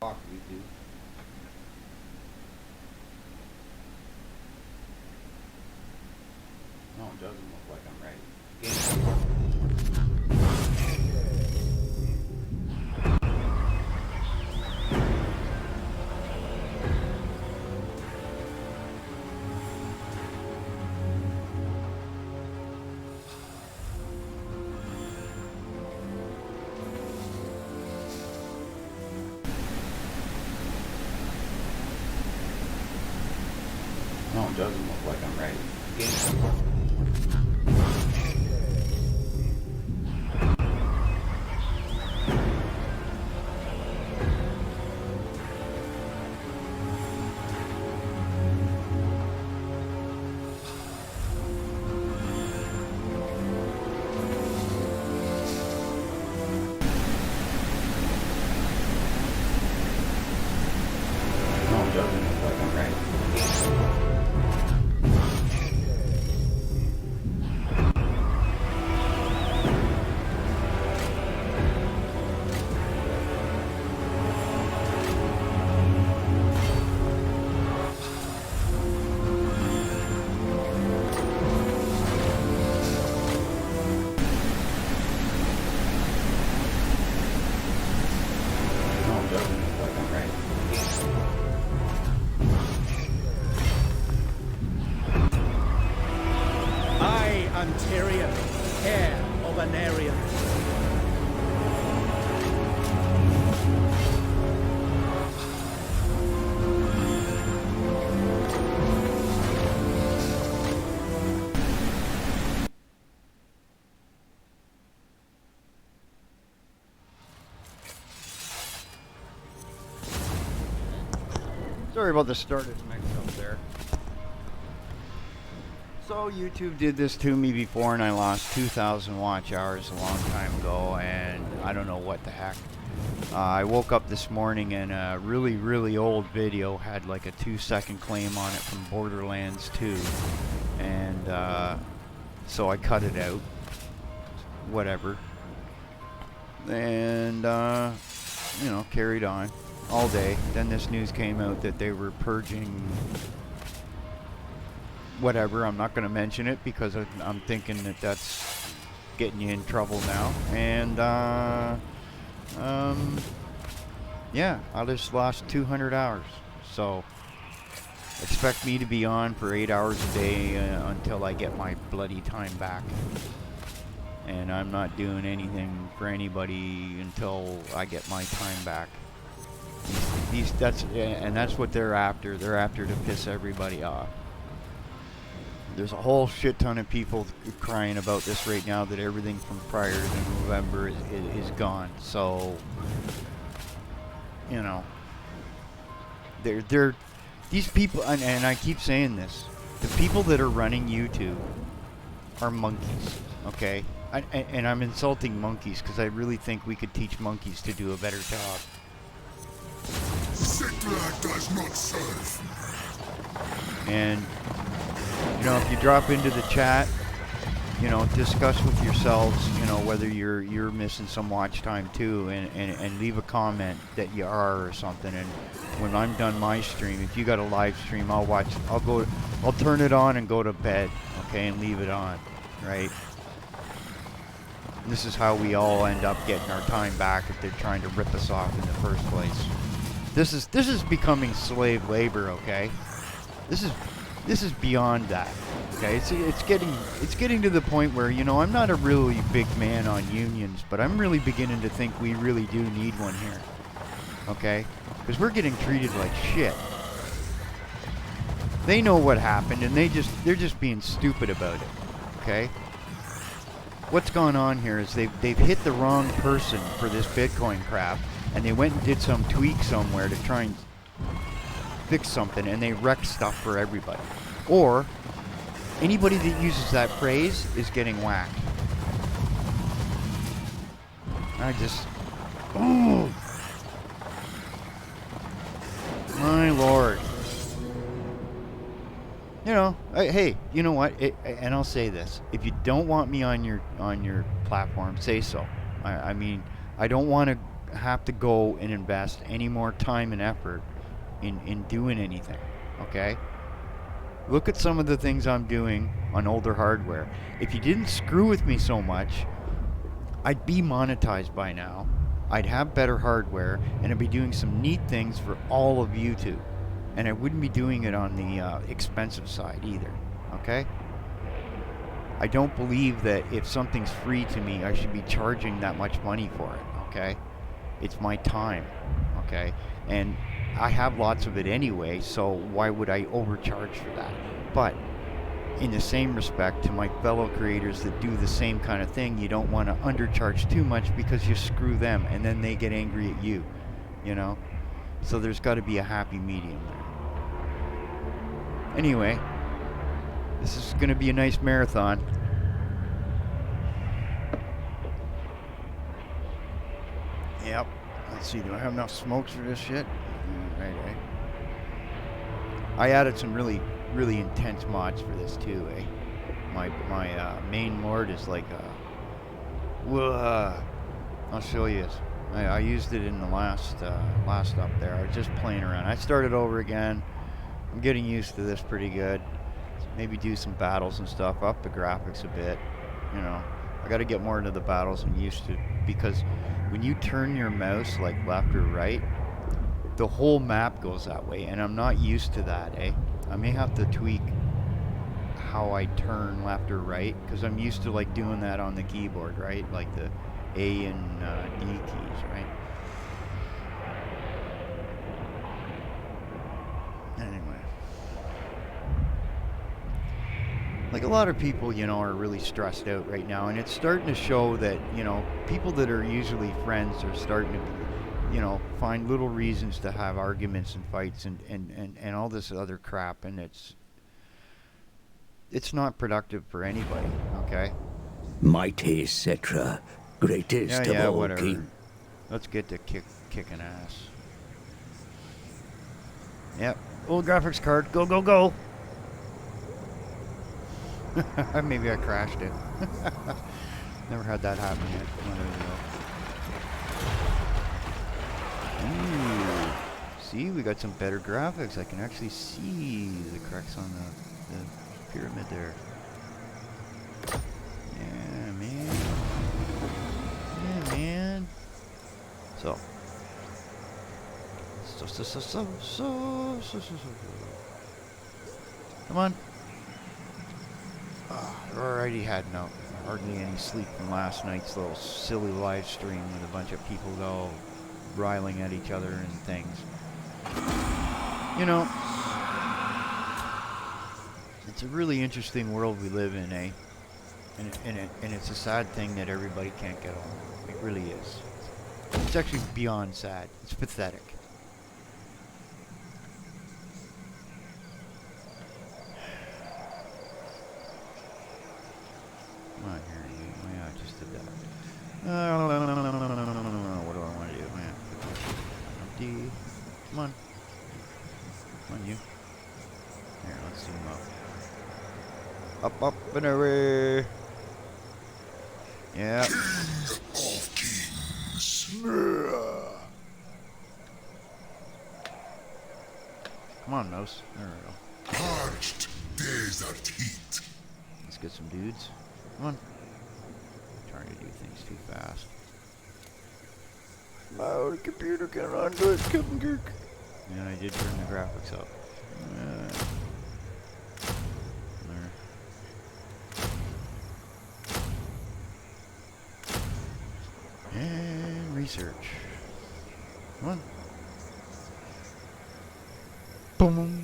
Fuck you, dude. No, it doesn't look like I'm ready. No, it doesn't look like I'm ready. No, it doesn't look like I'm ready. No, it doesn't look like I'm ready. I, Antarian, heir of an Aryan. Sorry about the started mix-up there. So YouTube did this to me before and I lost 2,000 watch hours a long time ago and I don't know what the heck. I woke up this morning and a really old video had like a 2-second claim on it from Borderlands 2 and so I cut it out. Whatever. And you know, carried on all day. Then this news came out that they were purging whatever. I'm not going to mention it because I'm thinking that that's getting you in trouble now. And yeah, I just lost 200 hours. So expect me to be on for 8 hours a day until I get my bloody time back. And I'm not doing anything for anybody until I get my time back. That's what they're after. They're after to piss everybody off. There's a whole shit ton of people crying about this right now that everything from prior to November is gone. So, you know, they're these people, and I keep saying this, the people that are running YouTube are monkeys, okay? And I'm insulting monkeys because I really think we could teach monkeys to do a better job. Sickler does not serve. And you know, if you drop into the chat, you know, discuss with yourselves, you know, whether you're missing some watch time too, and leave a comment that you are or something. And when I'm done my stream, if you got a live stream, I'll turn it on and go to bed, okay, and leave it on, right? This is how we all end up getting our time back if they're trying to rip us off in the first place. This is becoming slave labor, okay? This is beyond that. Okay, it's getting to the point where, you know, I'm not a really big man on unions, but I'm really beginning to think we really do need one here. Okay? Because we're getting treated like shit. They know what happened and they're just being stupid about it. Okay? What's gone on here is they've hit the wrong person for this Bitcoin crap, and they went and did some tweak somewhere to try and fix something, and they wrecked stuff for everybody. Or anybody that uses that phrase is getting whacked. Oh my lord. You know, hey, you know what? And I'll say this: if you don't want me on your platform, say so. I mean, I don't want to have to go and invest any more time and effort in doing anything, okay? Look at some of the things I'm doing on older hardware. If you didn't screw with me so much, I'd be monetized by now. I'd have better hardware, and I'd be doing some neat things for all of YouTube. And I wouldn't be doing it on the expensive side either, okay? I don't believe that if something's free to me, I should be charging that much money for it, okay? It's my time, okay? And I have lots of it anyway, so why would I overcharge for that? But in the same respect to my fellow creators that do the same kind of thing, you don't want to undercharge too much because you screw them and then they get angry at you, you know? So there's got to be a happy medium there. Anyway, this is going to be a nice marathon. Yep. Let's see, do I have enough smokes for this shit? Right, eh? I added some really intense mods for this too, eh? My main lord is like I'll show you. I used it in the last up there. I was just playing around. I started over again. I'm getting used to this pretty good. Maybe do some battles and stuff, up the graphics a bit, you know. I got to get more into the battles I'm used to, because when you turn your mouse like left or right, the whole map goes that way, and I'm not used to that, eh? I may have to tweak how I turn left or right, because I'm used to like doing that on the keyboard, right? Like the A and D keys, right? Anyway. Like a lot of people, you know, are really stressed out right now, and it's starting to show that, you know, people that are usually friends are starting to, you know, find little reasons to have arguments and fights and all this other crap, and it's not productive for anybody, okay? Mighty Cetra, greatest of all whatever. kings. Let's get to kicking ass. Yep. Old graphics card. Go, go, go. Maybe I crashed it. Never had that happen yet. Ooh. See, we got some better graphics. I can actually see the cracks on the pyramid there. Yeah, man. Yeah, man. So. Come on. I've already had hardly any sleep from last night's little silly live stream with a bunch of people all riling at each other and things. You know, it's a really interesting world we live in, eh? And it's a sad thing that everybody can't get along. It really is. It's actually beyond sad. It's pathetic. Come on here, you. Yeah, I just did that. What do I want to do? Empty. Come on. Come on, you. Here, let's zoom up. Up, and away. Yeah. King of Kings. Come on, mouse. There we go. Parched desert heat. Let's get some dudes. Come on. Trying to do things too fast. Oh, the computer can't run good, Captain Kirk. Yeah, I did turn the graphics up. There. And research. Come on. Boom.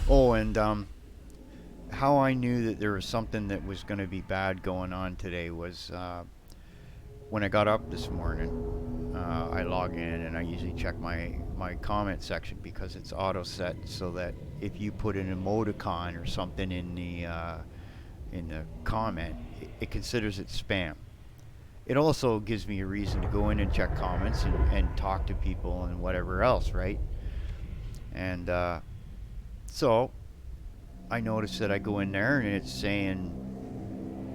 Oh, and how I knew that there was something that was going to be bad going on today was when I got up this morning. I log in and I usually check my comment section because it's auto set so that if you put an emoticon or something in the comment, it considers it spam. It also gives me a reason to go in and check comments and talk to people and whatever else, right? And so I noticed that I go in there and it's saying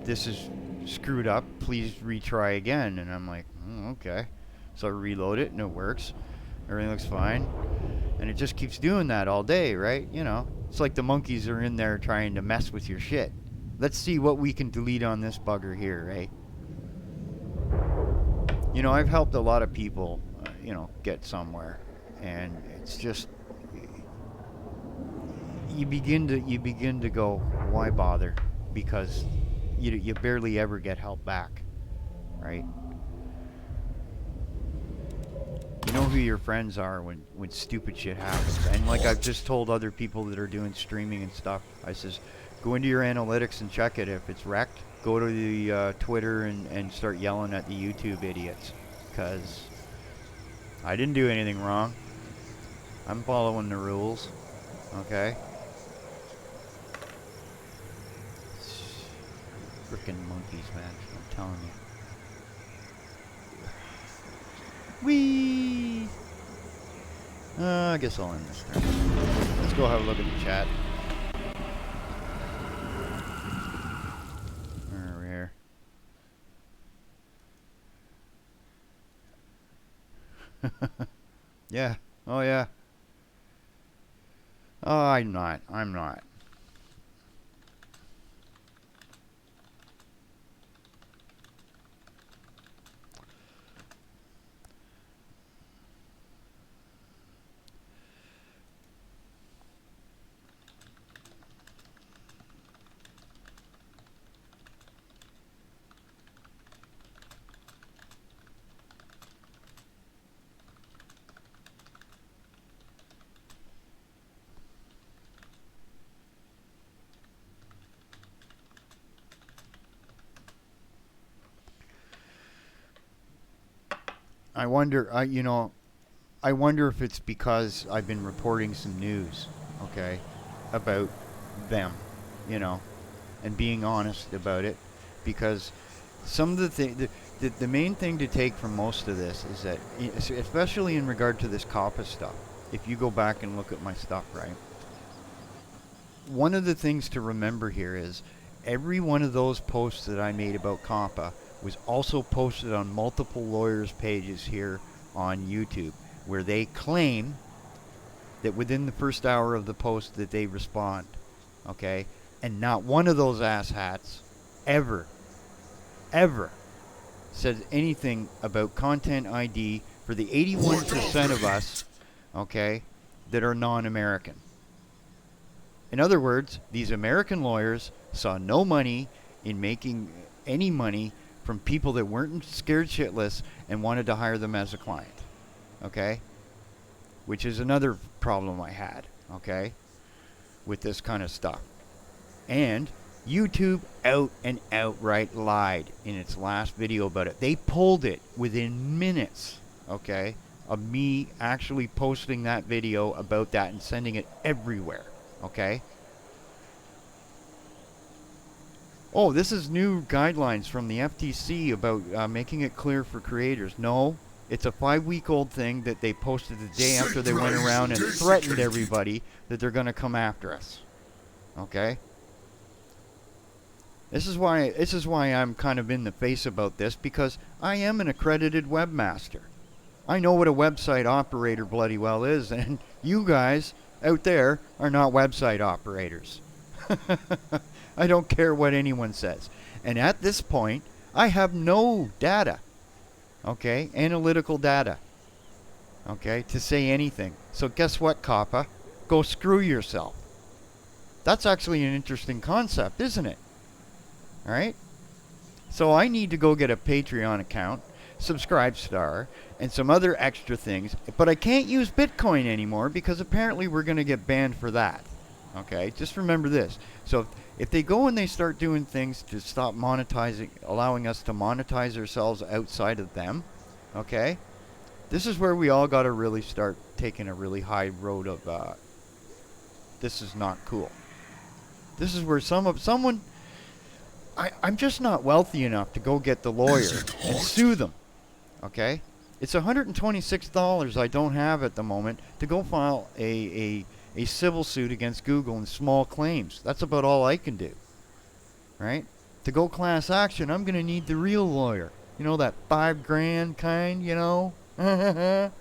this is screwed up. Please retry again. And I'm like, okay. So I reload it and it works. Everything looks fine. And it just keeps doing that all day, right? You know, it's like the monkeys are in there trying to mess with your shit. Let's see what we can delete on this bugger here, right? You know, I've helped a lot of people, you know, get somewhere. And it's just, you begin to go, why bother? Because you barely ever get help back, right? You know who your friends are when stupid shit happens. And like I've just told other people that are doing streaming and stuff, I says, go into your analytics and check it. If it's wrecked, go to the Twitter and start yelling at the YouTube idiots. Because I didn't do anything wrong. I'm following the rules. Okay? Frickin' monkeys, man. I'm telling you. Whee! I guess I'll end this turn. Let's go have a look at the chat. Where are we here? Yeah. Oh, yeah. Oh, I'm not. I wonder, I wonder if it's because I've been reporting some news, okay, about them, you know, and being honest about it, because some of the thing, the main thing to take from most of this is that, especially in regard to this COPPA stuff, if you go back and look at my stuff, right, one of the things to remember here is every one of those posts that I made about COPPA was also posted on multiple lawyers' pages here on YouTube, where they claim that within the first hour of the post that they respond, okay? And not one of those asshats ever said anything about content ID for the 81% of us, okay, that are non-American. In other words, these American lawyers saw no money in making any money from people that weren't scared shitless and wanted to hire them as a client, okay? Which is another problem I had, okay, with this kind of stuff. And YouTube out and outright lied in its last video about it. They pulled it within minutes, okay, of me actually posting that video about that and sending it everywhere, okay? Oh, this is new guidelines from the FTC about making it clear for creators. No, it's a 5-week-old thing that they posted the day after they went around and threatened everybody that they're going to come after us. Okay? This is why I'm kind of in the face about this, because I am an accredited webmaster. I know what a website operator bloody well is, and you guys out there are not website operators. I don't care what anyone says. And at this point, I have no data, okay, analytical data, okay, to say anything. So guess what, COPPA? Go screw yourself. That's actually an interesting concept, isn't it? All right? So I need to go get a Patreon account, Subscribestar, and some other extra things. But I can't use Bitcoin anymore because apparently we're going to get banned for that. Okay? Just remember this. So if they go and they start doing things to stop monetizing, allowing us to monetize ourselves outside of them, okay? This is where we all got to really start taking a really high road of, this is not cool. This is where someone, I'm just not wealthy enough to go get the lawyer and sue them, okay? It's $126 I don't have at the moment to go file a civil suit against Google and small claims. That's about all I can do, right? to go class action, I'm going to need the real lawyer. You know, that $5,000 kind, you know? I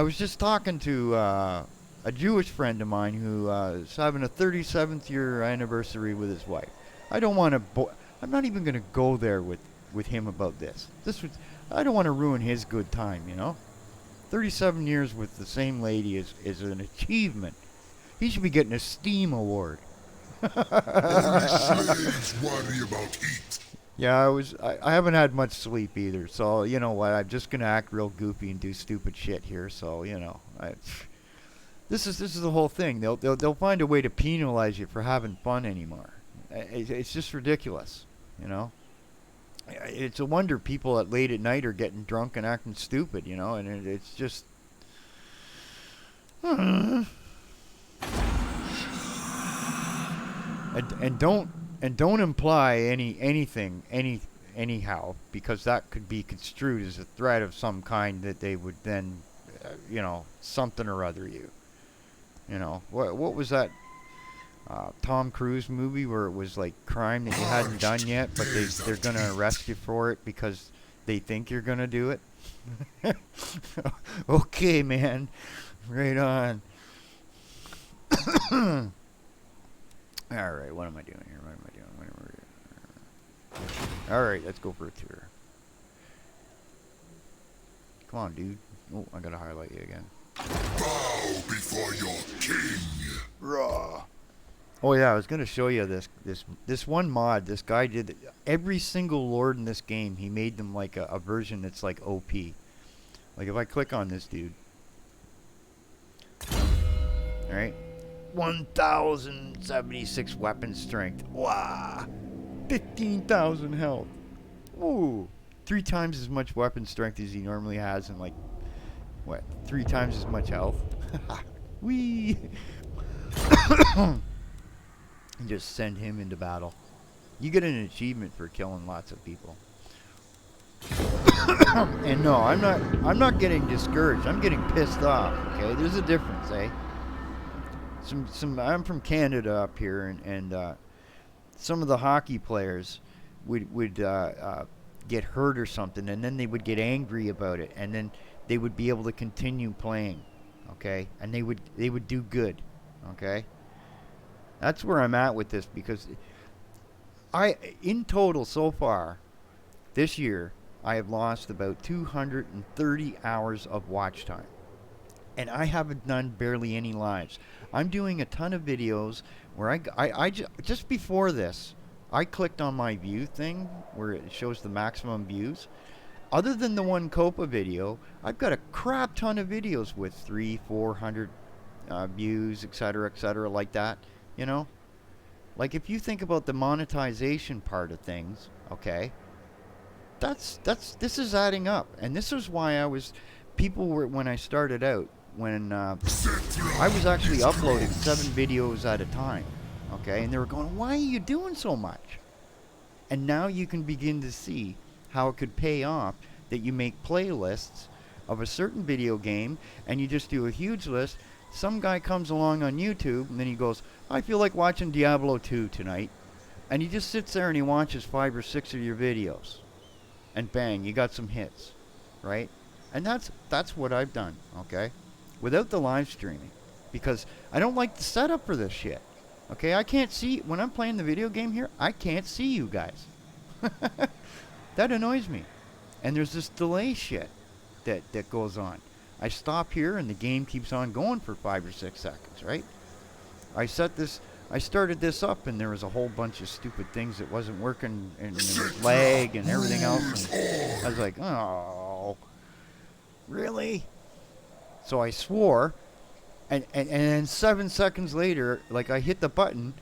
was just talking to a Jewish friend of mine who is having a 37th year anniversary with his wife. I don't want to... I'm not even going to go there with him about this. I don't want to ruin his good time, you know? 37 years with the same lady is an achievement. He should be getting a STEAM award. Only slaves worry about heat. Yeah, I haven't had much sleep either, so you know what? I'm just gonna act real goofy and do stupid shit here. So you know, this is the whole thing. They'll find a way to penalize you for having fun anymore. It's just ridiculous, you know. It's a wonder people at late at night are getting drunk and acting stupid, you know, and it's just. And don't imply anything anyhow, because that could be construed as a threat of some kind that they would then, you know, something or other you. You know, what was that Tom Cruise movie where it was like crime that you hadn't done yet, but they're gonna arrest you for it because they think you're gonna do it? Okay, man, right on. All right, what am I doing here? All right, let's go for a tour. Come on, dude. Oh, I gotta highlight you again. Bow before your king. Raw. Oh yeah, I was gonna show you this one mod. This guy did every single lord in this game. He made them like a version that's like OP. Like if I click on this dude, all right, 1,076 weapon strength. Wow, 15,000 health. Ooh, 3 times as much weapon strength as he normally has, and like what? 3 times as much health. Wee. And just send him into battle. You get an achievement for killing lots of people. And no, I'm not getting discouraged. I'm getting pissed off. Okay, there's a difference, eh? I'm from Canada up here, and some of the hockey players would get hurt or something, and then they would get angry about it, and then they would be able to continue playing. Okay, and they would do good. Okay. That's where I'm at with this, because in total so far this year, I have lost about 230 hours of watch time. And I haven't done barely any lives. I'm doing a ton of videos where just before this, I clicked on my view thing where it shows the maximum views. Other than the one Copa video, I've got a crap ton of videos with 300-400 views, etc., like that. You know, like if you think about the monetization part of things, okay, this is adding up, and this is why people were, when I started out, when I was actually uploading 7 videos at a time, okay, and they were going, why are you doing so much? And now you can begin to see how it could pay off, that you make playlists of a certain video game, and you just do a huge list. Some guy comes along on YouTube, and then he goes, I feel like watching Diablo 2 tonight. And he just sits there and he watches 5 or 6 of your videos. And bang, you got some hits. Right? And that's what I've done, okay? Without the live streaming. Because I don't like the setup for this shit. Okay, I can't see, when I'm playing the video game here, I can't see you guys. That annoys me. And there's this delay shit that goes on. I stop here and the game keeps on going for 5 or 6 seconds, right? I started this up and there was a whole bunch of stupid things that wasn't working, and there was lag and everything else, and I was like, oh, really? So I swore, and then 7 seconds later, like, I hit the button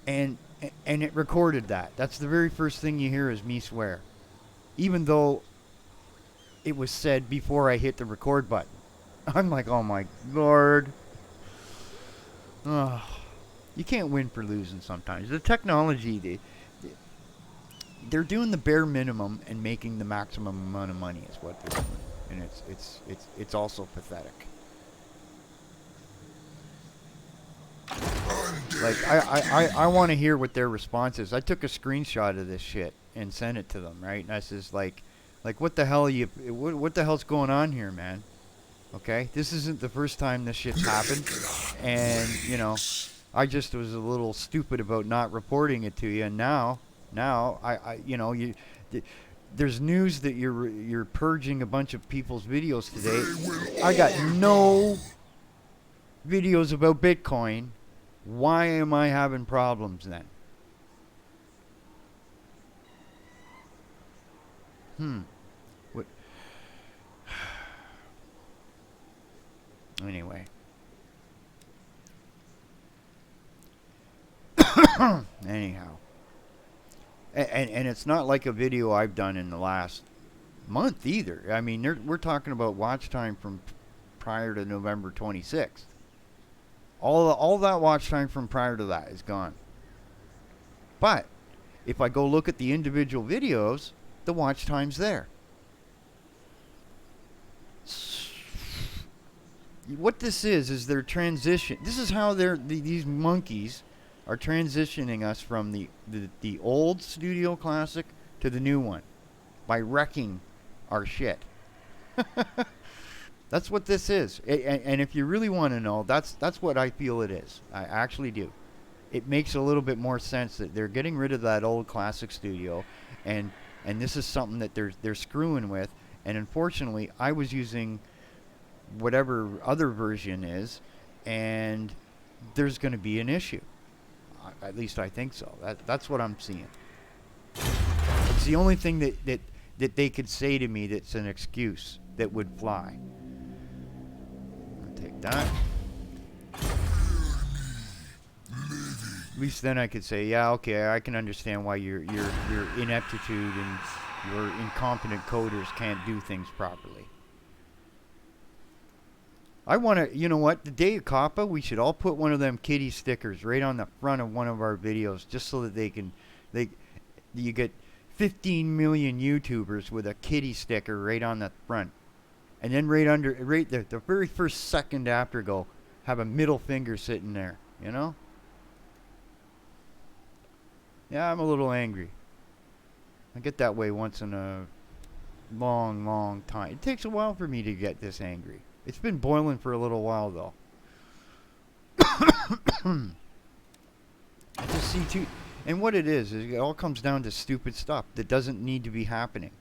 and it recorded that. That's the very first thing you hear is me swear. Even though it was said before I hit the record button. I'm like, oh my lord. Oh, you can't win for losing sometimes. The technology, they're doing the bare minimum and making the maximum amount of money is what they're doing. And it's also pathetic. Undead Like, I want to hear what their response is. I took a screenshot of this shit and sent it to them, right? And I says, like what the hell what the hell's going on here, man? Okay, this isn't the first time this shit's happened, and you know, I just was a little stupid about not reporting it to you, and now you know, there's news that you're purging a bunch of people's videos today. I got no videos about Bitcoin. Why am I having problems then? What? Anyway. Anyhow. And it's not like a video I've done in the last month either. I mean, we're talking about watch time from prior to November 26th. All that watch time from prior to that is gone. But if I go look at the individual videos, the watch time's there. What this is their transition. This is how these monkeys are transitioning us from the old Studio Classic to the new one by wrecking our shit. That's what this is. And if you really want to know, that's what I feel it is. I actually do. It makes a little bit more sense that they're getting rid of that old Classic Studio, and this is something that they're screwing with. And unfortunately, I was using whatever other version is, and there's going to be an issue. At least I think so. That's what I'm seeing. It's the only thing that they could say to me that's an excuse that would fly. I'll take that. At least then I could say, yeah, okay, I can understand why your ineptitude and your incompetent coders can't do things properly. I want to, you know what, the day of COPPA, we should all put one of them kitty stickers right on the front of one of our videos, just so that you get 15 million YouTubers with a kitty sticker right on the front. And then right there, the very first second after go, have a middle finger sitting there, you know? Yeah, I'm a little angry. I get that way once in a long, long time. It takes a while for me to get this angry. It's been boiling for a little while, though. I just see too... And what it is it all comes down to stupid stuff that doesn't need to be happening.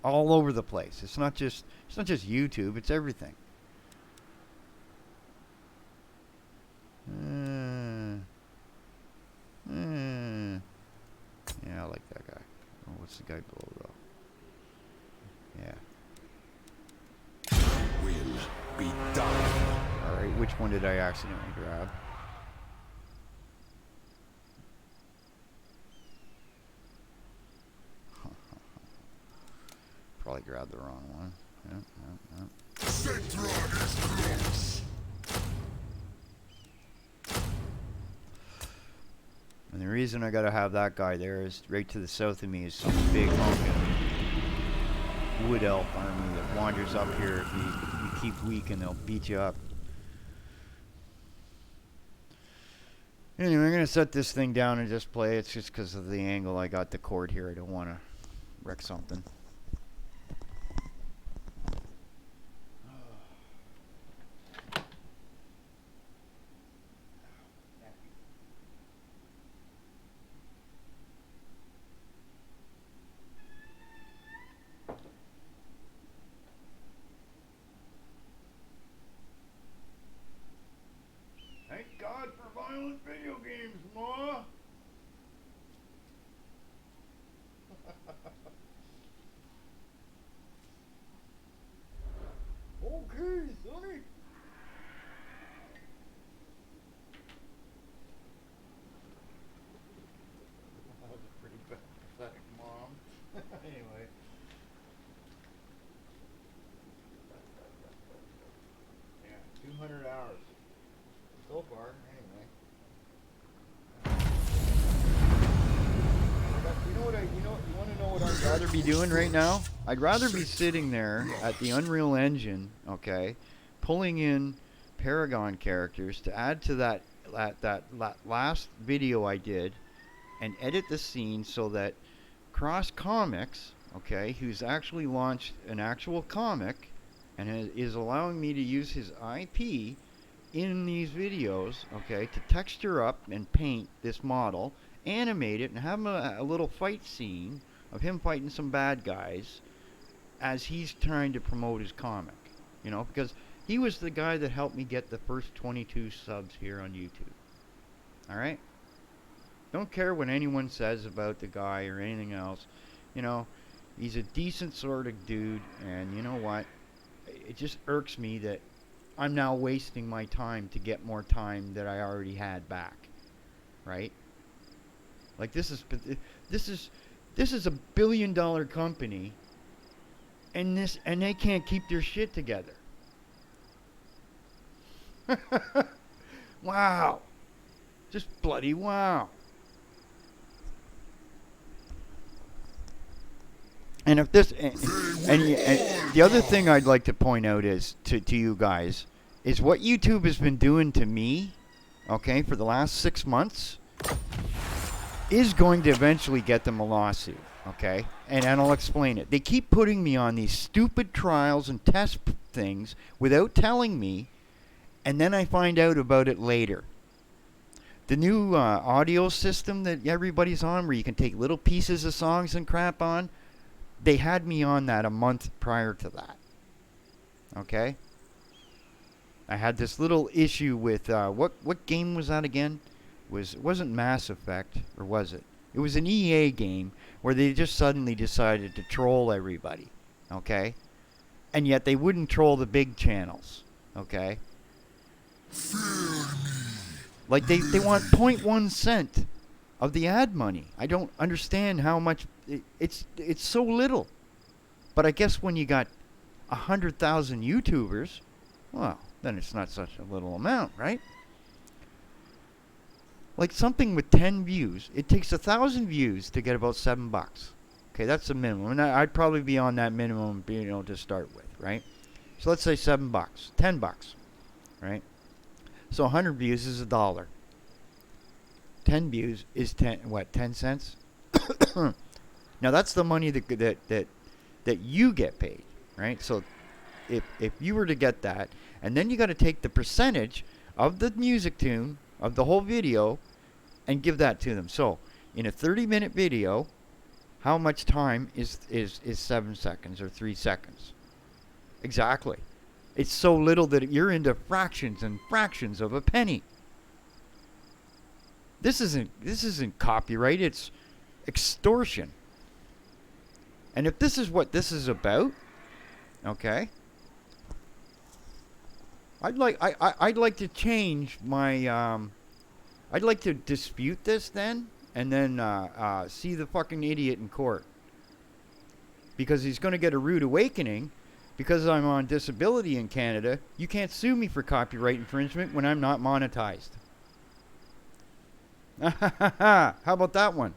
All over the place. It's not just YouTube, it's everything. Yeah, I like that guy. Oh, what's the guy below, though? Yeah. Will be done. Alright, which one did I accidentally grab? Probably grabbed the wrong one. Yep. Central is close. And the reason I gotta have that guy there is right to the south of me is some big honking wood elf army that wanders up here if you keep weak, and they'll beat you up. Anyway, I'm gonna set this thing down and just play. It's just because of the angle I got the cord here. I don't want to wreck something. Thank God for violent video games, Ma! Okay, Sonny. That was a pretty pathetic mom. Anyway. Yeah, 200 hours. So far, anyway. You want to know what I'd rather be doing right now? I'd rather be sitting there at the Unreal Engine, okay, pulling in Paragon characters to add to that that last video I did and edit the scene so that Cross Comics, okay, who's actually launched an actual comic and is allowing me to use his IP in these videos, okay, to texture up and paint this model, animate it, and have a little fight scene of him fighting some bad guys as he's trying to promote his comic, you know, because he was the guy that helped me get the first 22 subs here on YouTube. Alright? Don't care what anyone says about the guy or anything else. You know, he's a decent sort of dude, and you know what? It just irks me that I'm now wasting my time to get more time that I already had back. Right? Like this is a $1 billion company, and they can't keep their shit together. Wow. Just bloody wow. And if this and the other thing I'd like to point out is to you guys is what YouTube has been doing to me, okay, for the last 6 months is going to eventually get them a lawsuit, okay? And I'll explain it. They keep putting me on these stupid trials and test things without telling me, and then I find out about it later. The new audio system that everybody's on, where you can take little pieces of songs and crap on, they had me on that a month prior to that. Okay? I had this little issue with, what game was that again? It wasn't Mass Effect, or was it? It was an EA game where they just suddenly decided to troll everybody. Okay? And yet they wouldn't troll the big channels. Okay? Like they want 0.1 cent of the ad money. I don't understand how much it's so little. But I guess when you got 100,000 YouTubers, well, then it's not such a little amount, right? Like something with 10 views, it takes 1,000 views to get about $7. Okay, that's the minimum, and I'd probably be on that minimum, you know, to start with, right? So let's say $7, $10, right? So 100 views is $1. 10 views is 10 cents? Now that's the money that you get paid, right? So if you were to get that, and then you got to take the percentage of the music tune of the whole video and give that to them. So in a 30-minute video, how much time is 7 seconds or 3 seconds? Exactly. It's so little that you're into fractions and fractions of a penny. This isn't copyright, it's extortion. And if this is what this is about, okay, I'd like to change my I'd like to dispute this then, and then see the fucking idiot in court, because he's going to get a rude awakening. Because I'm on disability in Canada, you can't sue me for copyright infringement when I'm not monetized. How about that one?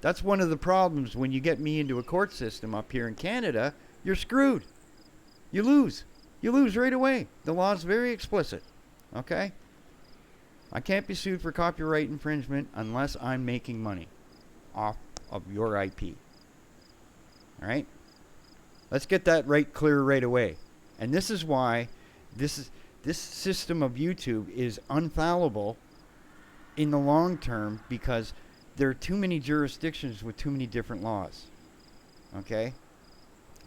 That's one of the problems when you get me into a court system up here in Canada. You're screwed. You lose. You lose right away. The law's very explicit. Okay? I can't be sued for copyright infringement unless I'm making money off of your IP. Alright? Let's get that clear right away. And this is why this system of YouTube is unfallible in the long term, because there are too many jurisdictions with too many different laws. Okay?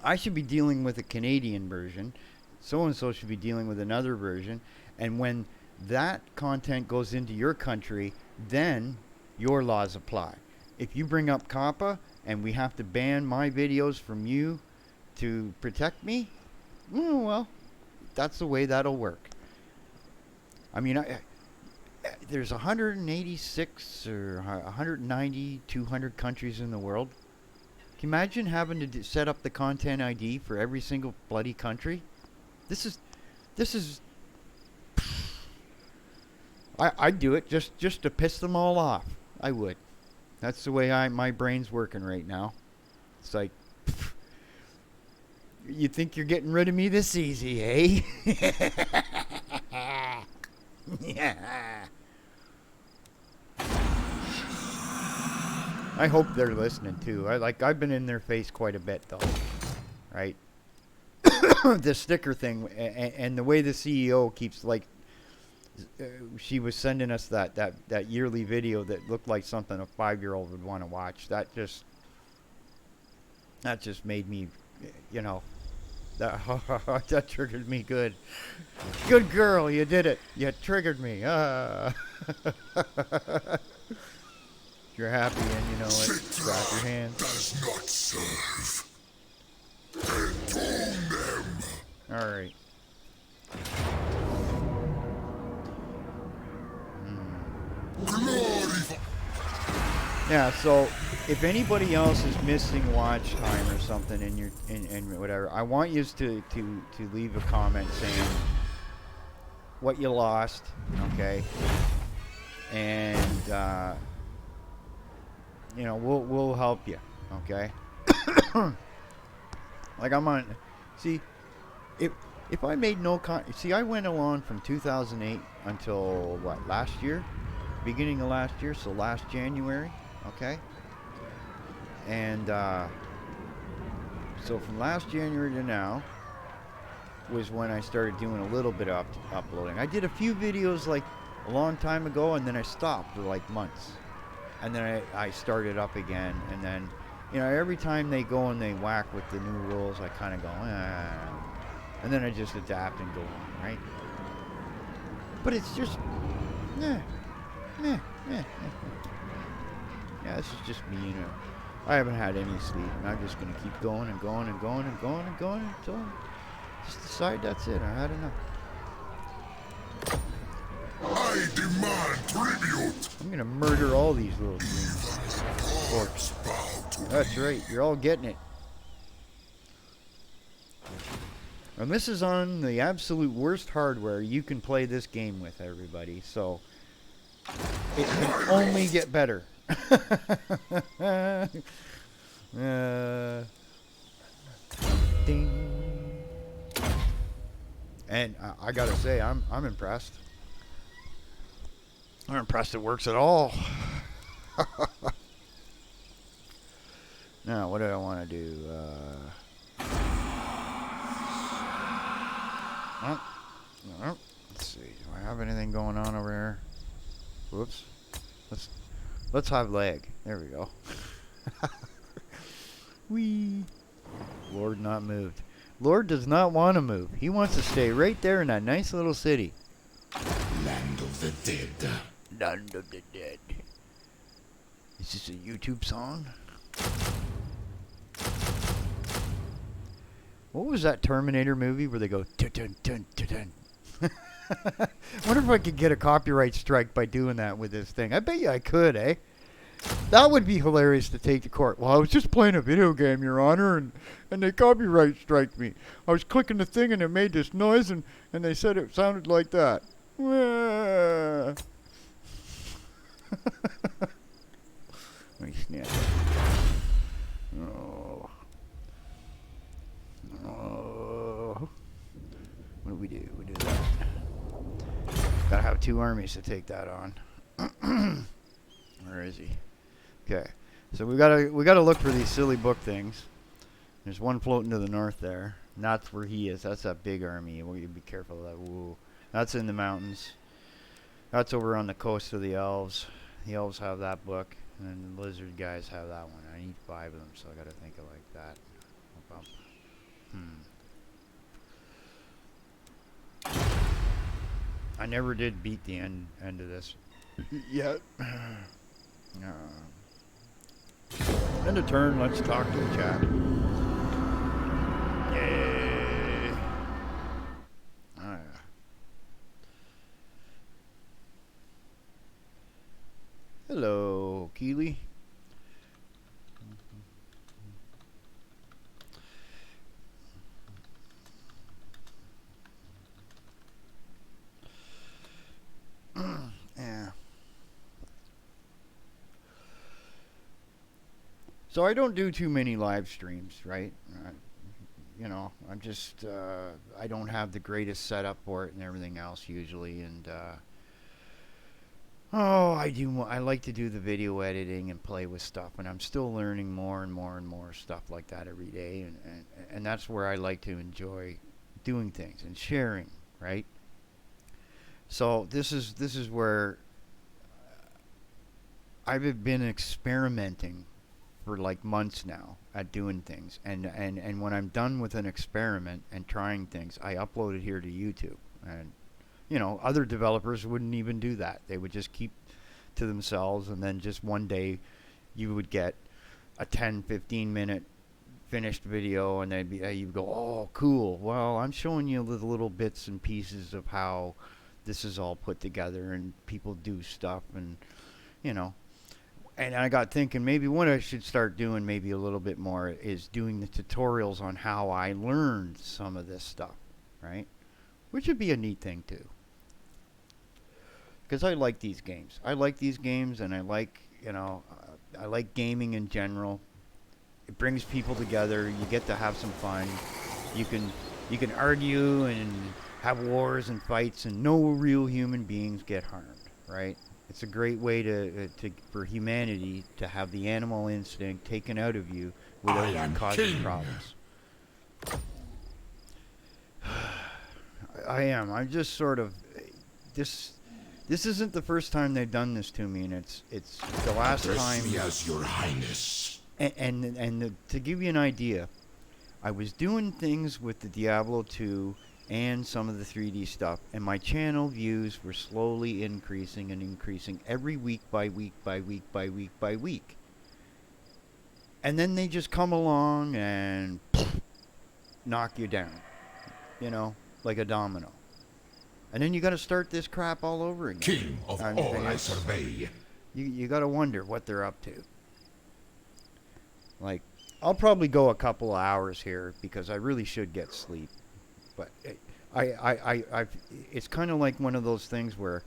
I should be dealing with a Canadian version. So-and-so should be dealing with another version. And when that content goes into your country, then your laws apply. If you bring up COPPA and we have to ban my videos from you to protect me, well, that's the way that'll work. I mean, there's 186 or 190, 200 countries in the world. Can you imagine having to set up the content ID for every single bloody country? This is. I'd do it just to piss them all off. I would. That's the way my brain's working right now. It's like, you think you're getting rid of me this easy, eh? Yeah. I hope they're listening too. I've been in their face quite a bit though, right? The sticker thing and the way the CEO keeps like, she was sending us that yearly video that looked like something a 5-year-old would want to watch. That just made me, you know, that triggered me good. Good girl, you did it. You triggered me. You're happy and you know it. Slap your hands. Does not serve. Enthrone them. All right. Glorify. Yeah. So, if anybody else is missing watch time or something in your in whatever, I want you to leave a comment saying what you lost. Okay. And you know, we'll help you. Okay. Like I'm on. See, if I made no see, I went along from 2008 until what, last year, beginning of last year, so last January, okay. And so from last January to now was when I started doing a little bit of uploading. I did a few videos like a long time ago, and then I stopped for like months, and then I started up again, and then. You know, every time they go and they whack with the new rules, I kind of go, and then I just adapt and go on, right? But it's just, yeah, this is just me, you know. I haven't had any sleep, and I'm just going to keep going and going and going and going and going until I just decide that's it. I had enough. I demand tribute. I'm going to murder all these little dreams. Orcs. That's right, you're all getting it. And this is on the absolute worst hardware you can play this game with, everybody. So it can only get better. Ding. And I gotta say, I'm impressed. I'm impressed it works at all. Now, what do I want to do? Let's see. Do I have anything going on over here? Whoops. Let's have leg. There we go. Whee. Lord not moved. Lord does not want to move. He wants to stay right there in that nice little city. Land of the dead. Land of the dead. Is this a YouTube song? What was that Terminator movie where they go dun dun dun dun? Wonder if I could get a copyright strike by doing that with this thing. I bet you I could, eh? That would be hilarious to take to court. Well, I was just playing a video game, Your Honor, and they copyright striked me. I was clicking the thing and it made this noise, and they said it sounded like that. Let me snap it. Oh. Oh. What do we do? We do that. Gotta have 2 armies to take that on. Where is he? Okay. So we gotta look for these silly book things. There's one floating to the north there. And that's where he is. That's that big army. You be careful of that. Woo. That's in the mountains. That's over on the coast of the elves. The elves have that book, and the lizard guys have that one. I need 5 of them, so I gotta think of like that. I never did beat the end of this yet. End of turn. Let's talk to the chat. Yay! Hello, Keely. Yeah. So I don't do too many live streams, right? You know, I'm just, I don't have the greatest setup for it and everything else usually, and Oh, I do. I like to do the video editing and play with stuff, and I'm still learning more and more and more stuff like that every day, and that's where I like to enjoy doing things and sharing, right? So this is where I've been experimenting for like months now at doing things, and when I'm done with an experiment and trying things, I upload it here to YouTube. And you know, other developers wouldn't even do that. They would just keep to themselves, and then just one day you would get a 10-15 minute finished video, and they'd be you'd go, oh cool, well I'm showing you the little bits and pieces of how this is all put together and people do stuff, and you know. And I got thinking maybe what I should start doing maybe a little bit more is doing the tutorials on how I learned some of this stuff, right? Which would be a neat thing too. Because I like these games. I like these games, and I like, you know, I like gaming in general. It brings people together. You get to have some fun. You can argue and have wars and fights, and no real human beings get harmed, right? It's a great way for humanity to have the animal instinct taken out of you without causing problems. I am. I'm just sort of this isn't the first time they've done this to me, and it's the last time. Dress me as your highness. And to give you an idea, I was doing things with the Diablo 2 and some of the 3D stuff, and my channel views were slowly increasing and increasing every week by week by week by week by week. And then they just come along and knock you down, you know, like a domino. And then you got to start this crap all over again. King of all I survey. You got to wonder what they're up to. Like, I'll probably go a couple of hours here because I really should get sleep. But it's kind of like one of those things where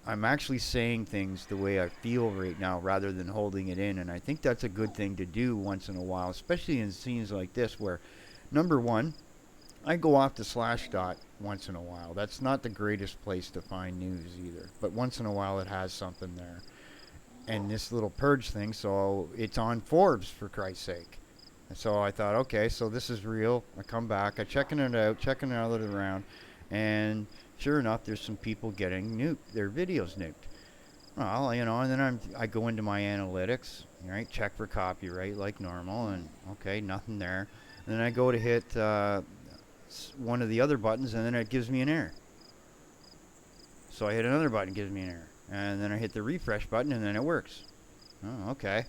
I'm actually saying things the way I feel right now rather than holding it in. And I think that's a good thing to do once in a while, especially in scenes like this where, number one, I go off to Slashdot once in a while. That's not the greatest place to find news either, but once in a while it has something there. And this little purge thing, so it's on Forbes, for Christ's sake. And so I thought, okay, so this is real. I come back, I checking it out around, and sure enough, there's some people getting nuked, their videos nuked. Well, you know, and then I go into my analytics, right, check for copyright like normal, and okay, nothing there. And then I go to hit one of the other buttons, and then it gives me an error. So I hit another button, it gives me an error. And then I hit the refresh button, and then it works. Oh, okay.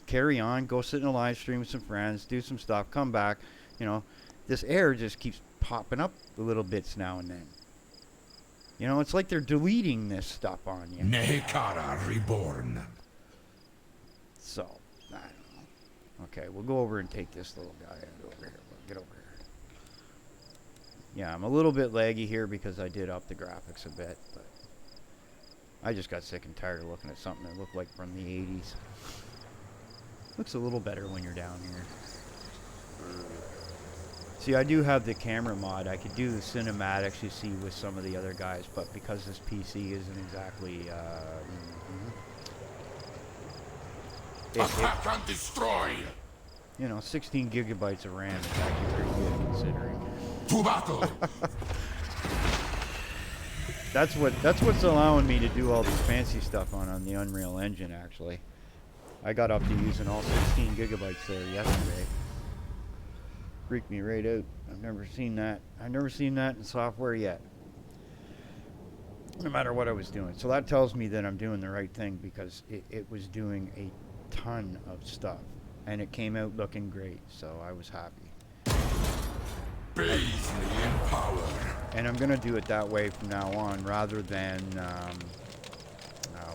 Carry on, go sit in a live stream with some friends, do some stuff, come back. You know, this error just keeps popping up the little bits now and then. You know, it's like they're deleting this stuff on you. Nehekara reborn. So, I don't know. Okay, we'll go over and take this little guy over here. Get over here. Yeah, I'm a little bit laggy here because I did up the graphics a bit, but I just got sick and tired of looking at something that looked like from the 80s. Looks a little better when you're down here. See, I do have the camera mod. I could do the cinematics you see with some of the other guys, but because this PC isn't exactly, Attack and destroy. you know, 16 gigabytes of RAM is actually pretty good considering. To battle. That's what's allowing me to do all this fancy stuff on the Unreal Engine, actually. I got up to using all 16 gigabytes there yesterday. Freaked me right out. I've never seen that. I've never seen that in software yet. No matter what I was doing. So that tells me that I'm doing the right thing because it was doing a ton of stuff. And it came out looking great, so I was happy. Bathe me in power. And I'm going to do it that way from now on rather than,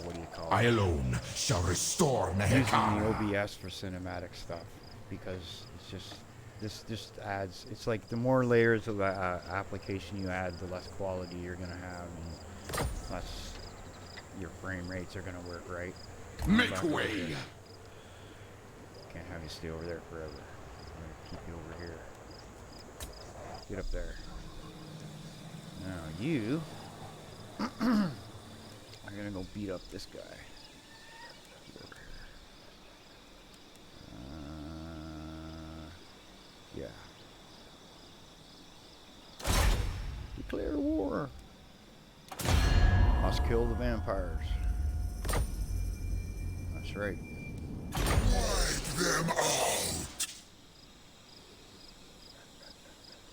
what do you call it? I alone shall restore Using Nehekara. the OBS for cinematic stuff. Because it's just, this just adds, it's like the more layers of application you add, the less quality you're going to have. And less your frame rates are going to work right. Make way. Can't have you stay over there forever. I'm going to keep you over here. Get up there. Now you I'm gonna go beat up this guy. Yeah. Declare war. Must kill the vampires. That's right. Wipe them out.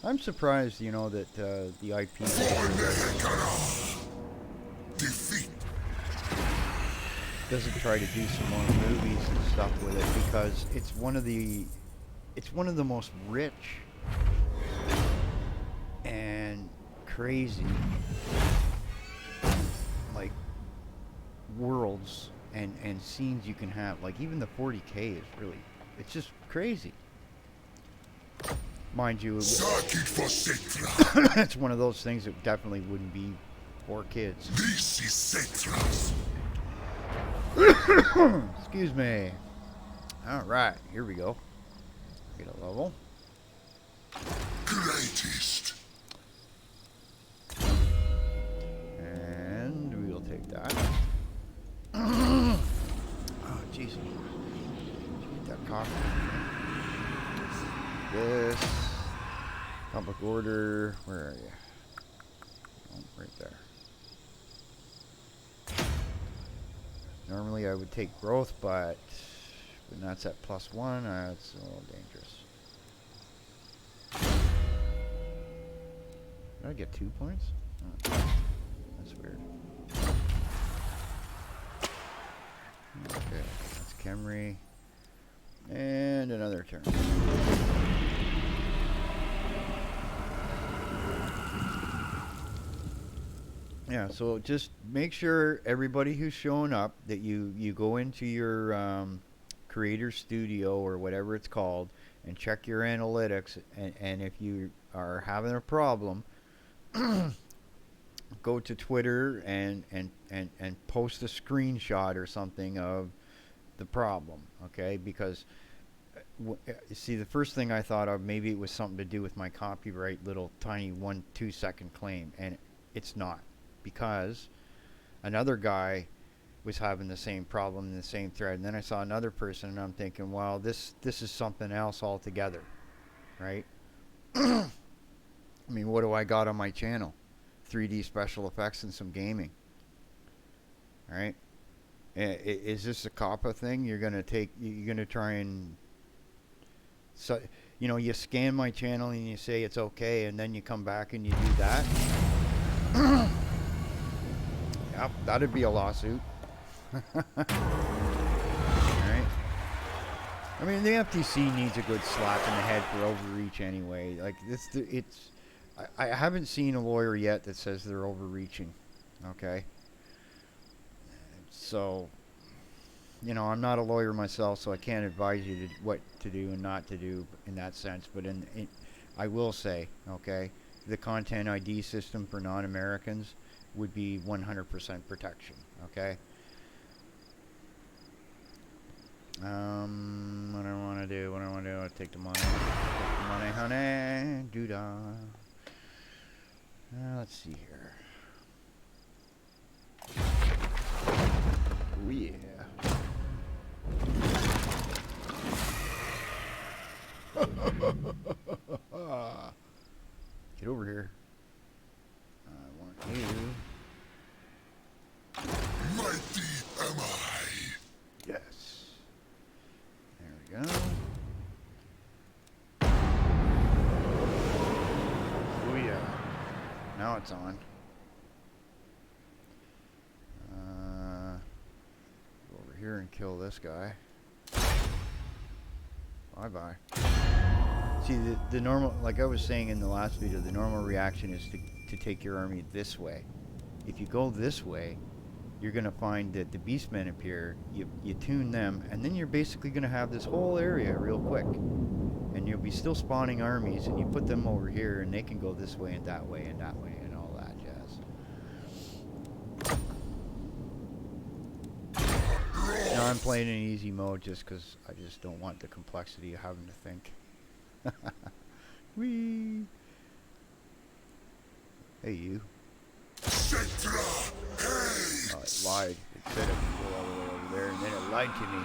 I'm surprised, you know, that the IP Defeat. doesn't try to do some more movies and stuff with it, because it's one of the most rich and crazy like worlds and scenes you can have. Like even the 40K is really, it's just crazy. Mind you, it's one of those things that definitely wouldn't be for kids. This is Cetra's. Excuse me. Alright, here we go. Get a level. Greatest. And we'll take that. Oh, jeez. Get that coffee. This. Public order. Where are you? Oh, right there. Normally I would take growth, but when that's at +1, it's a little dangerous. Did I get 2 points? Oh, that's weird. Okay, that's Kemri. And another turn. Yeah, so just make sure everybody who's showing up that you go into your creator studio or whatever it's called and check your analytics, and if you are having a problem, go to Twitter and post a screenshot or something of the problem, okay? Because see, the first thing I thought of, maybe it was something to do with my copyright little tiny 1-2 second claim, and it's not, because another guy was having the same problem in the same thread, and then I saw another person, and I'm thinking, well, this is something else altogether, right? I mean, what do I got on my channel? 3D special effects and some gaming, right? Is this a COPPA thing? You're gonna try and, so, you know, you scan my channel and you say it's okay, and then you come back and you do that. Yep, that'd be a lawsuit. Alright. I mean, the FTC needs a good slap in the head for overreach anyway. Like, I haven't seen a lawyer yet that says they're overreaching. Okay? So, you know, I'm not a lawyer myself, so I can't advise you what to do and not to do in that sense. But I will say, okay, the Content ID system for non-Americans would be 100% protection. Okay? What I want to do, I take the money. Take the money, honey. Doo-dah. Let's see here. Oh, yeah. Get over here. I want you. Mighty am I. Yes. There we go. Oh yeah. Now it's on. Go over here and kill this guy. Bye-bye. See, the normal, like I was saying in the last video, the normal reaction is to take your army this way. If you go this way, you're going to find that the beastmen appear, you tune them, and then you're basically going to have this whole area real quick. And you'll be still spawning armies, and you put them over here, and they can go this way and that way and that way and all that jazz. Now I'm playing in easy mode just because I just don't want the complexity of having to think. Whee! Hey, you. Cetra hates. Oh, it said it would go all the way over there, and then it lied to me.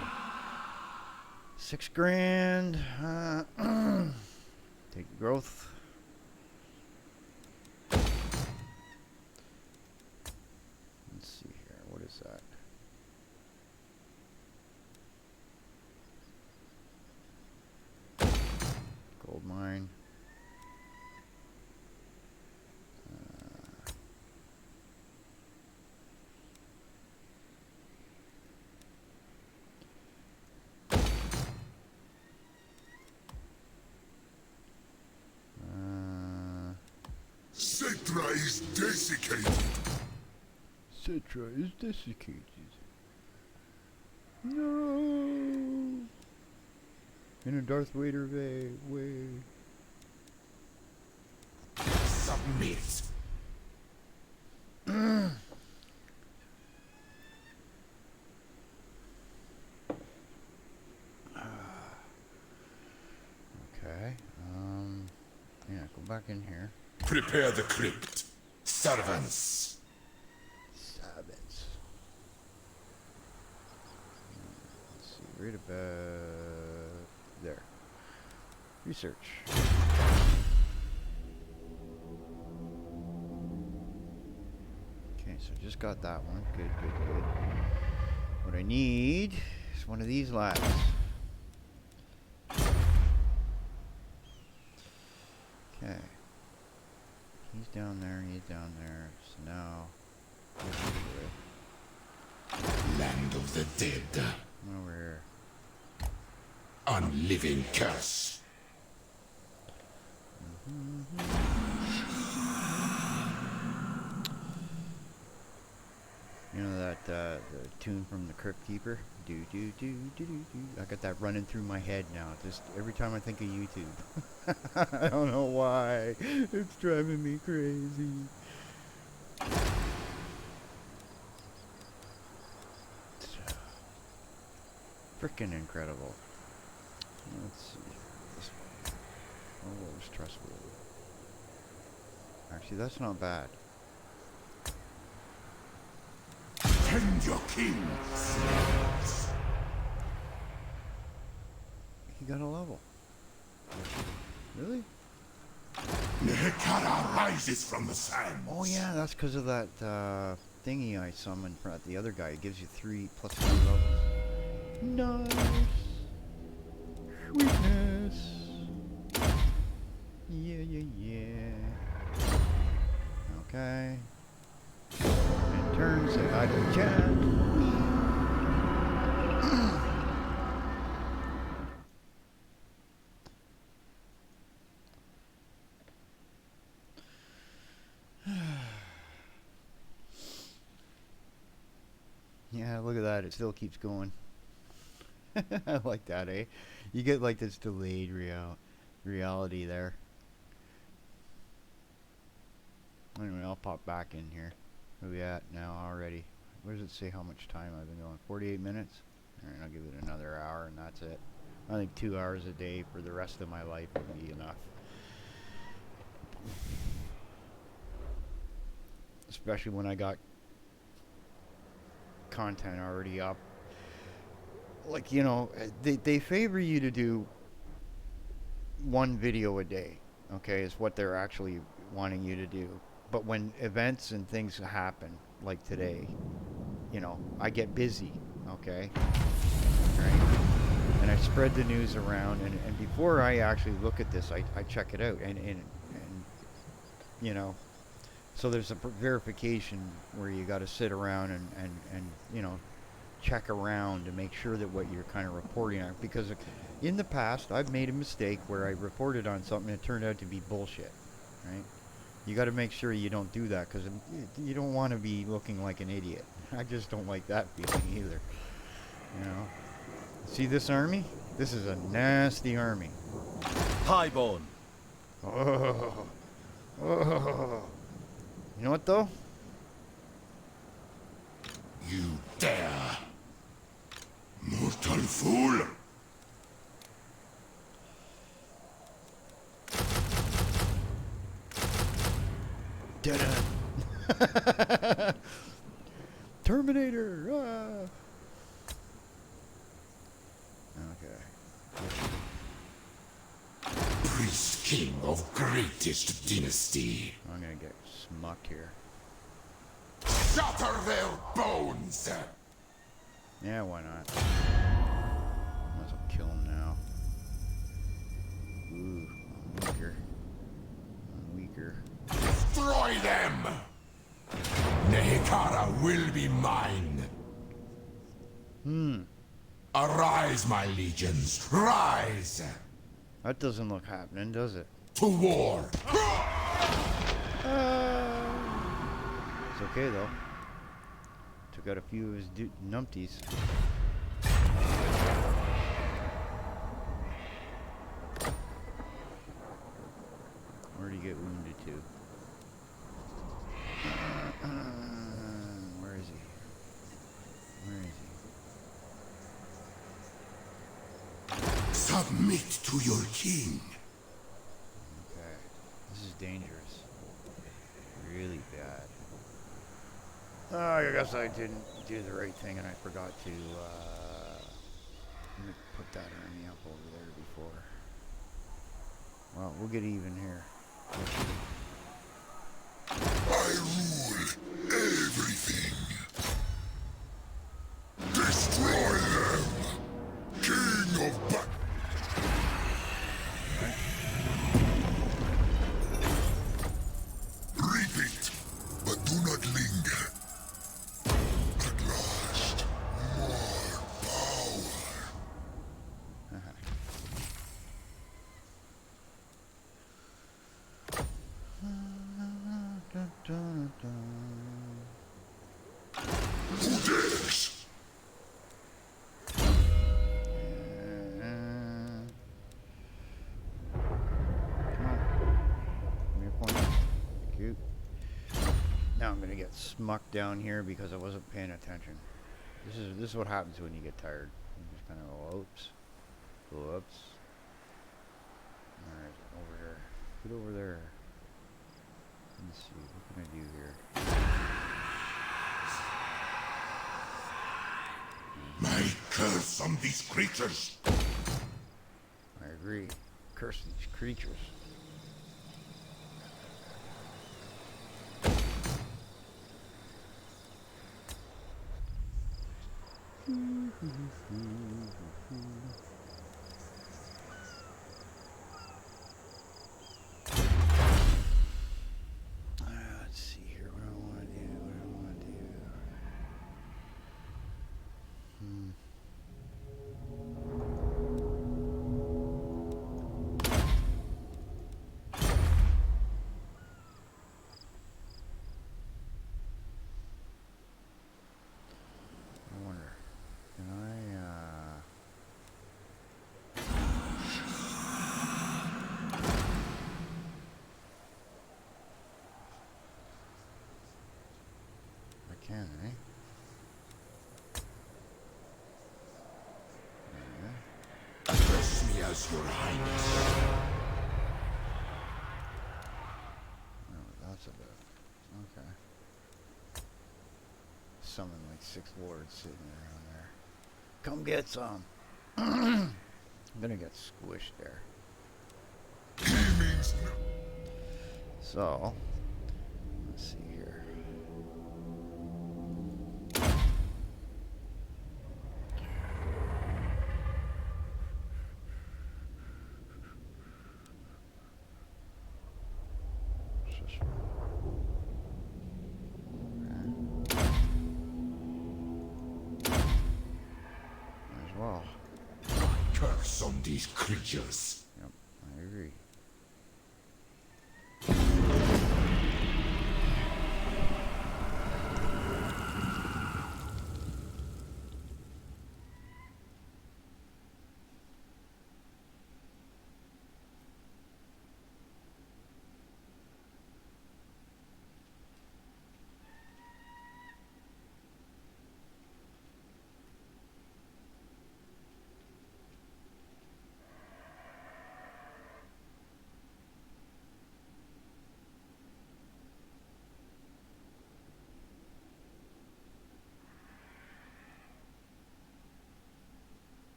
6 grand. Take the growth. Let's see here. What is that? Gold mine. Cetra is desiccated. Cetra is desiccated. No. In a Darth Vader way. Submit. Okay. Yeah, go back in here. Prepare the crypt. Servants. Servants. Let's see, right about there. Research. Okay, so just got that one. Good. What I need is one of these lads. Okay. He's down there, so now Land of the dead. over here. Unliving curse. You know that the tune from the Crypt Keeper? Do do do do do do. I got that running through my head now. Just every time I think of YouTube. I don't know why. It's driving me crazy. Freaking incredible. Let's see. This one. Oh, what was trustworthy? Actually, that's not bad. Tend your king. He got a level. Really? Nehekara rises from the sands. Oh yeah, that's because of that thingy I summoned from the other guy. It gives you 3 plus 3 levels. Nice. Sweetness. Yeah. Okay. And turn, say hi to the chat. Yeah, look at that. It still keeps going. I like that, eh? You get like this delayed reality there. Anyway, I'll pop back in here. Where we at now already? Where does it say how much time I've been going? 48 minutes? Alright, I'll give it another hour and that's it. I think 2 hours a day for the rest of my life would be enough. Especially when I got content already up. Like, you know, they favor you to do 1 video a day, okay, is what they're actually wanting you to do. But when events and things happen, like today, you know, I get busy, okay, right? And I spread the news around, and before I actually look at this, I check it out, and you know, so there's a verification where you got to sit around and you know, check around to make sure that what you're kind of reporting on, because in the past I've made a mistake where I reported on something and it turned out to be bullshit, right? You got to make sure you don't do that, because you don't want to be looking like an idiot. I just don't like that feeling either, you know. See this army? This is a nasty army. Highborn. Oh. You know what though? You dare. Mortal fool. Terminator! Ah! Okay. Priest king of greatest dynasty. I'm gonna get smucked here. Shatter their bones! Yeah, why not? Might as well kill him now. Ooh, I'm weaker. I'm weaker. Destroy them! Nehekara will be mine. Arise, my legions, rise! That doesn't look happening, does it? To war! It's okay though. Took out a few of his numpties. Where did he get wounded to? Where is he? Where is he? Submit to your king. Okay. This is dangerous. Really bad. Oh, I guess I didn't do the right thing and I forgot to let me put that army up over there before. Well, we'll get even here. I rule everything. Destroy them! King of Reap it, but do not linger. At last, more power. Who dares? Come on. Give me a point. Thank you. Now I'm gonna get smucked down here because I wasn't paying attention. This is what happens when you get tired. You just kind of go, oops. Whoops. Alright, over here. Get over there. Let's see, what can I do here? My curse on these creatures. I agree. Curse these creatures. Let's see here. What do I want to do? What do I want to do? I wonder. Can I, I can, eh? Address me as your highness. Oh, that's a bit. Okay. Summon like 6 lords sitting around there. Come get some. I'm gonna get squished there. He means no. So, let's see here. What's this one? Might as well. Curse on these creatures. Yep, I agree.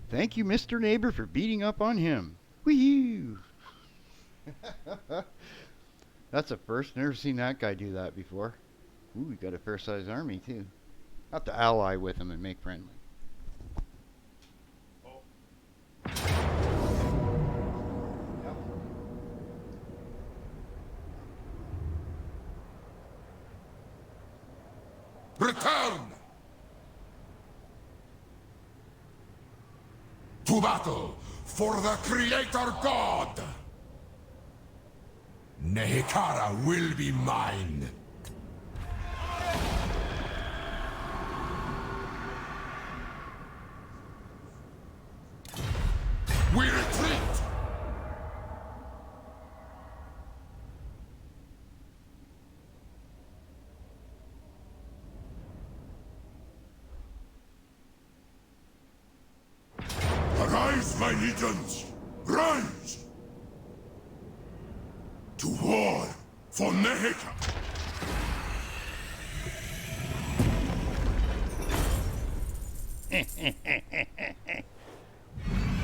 Thank you, Mr. Neighbor, for beating up on him. Whee! That's a first. Never seen that guy do that before. Ooh, we got a fair-sized army, too. Have to ally with him and make friendly. Return! To battle for the Creator God! Nehekara will be mine! We retreat! Arise, my legions! Rise! To war for Neheka!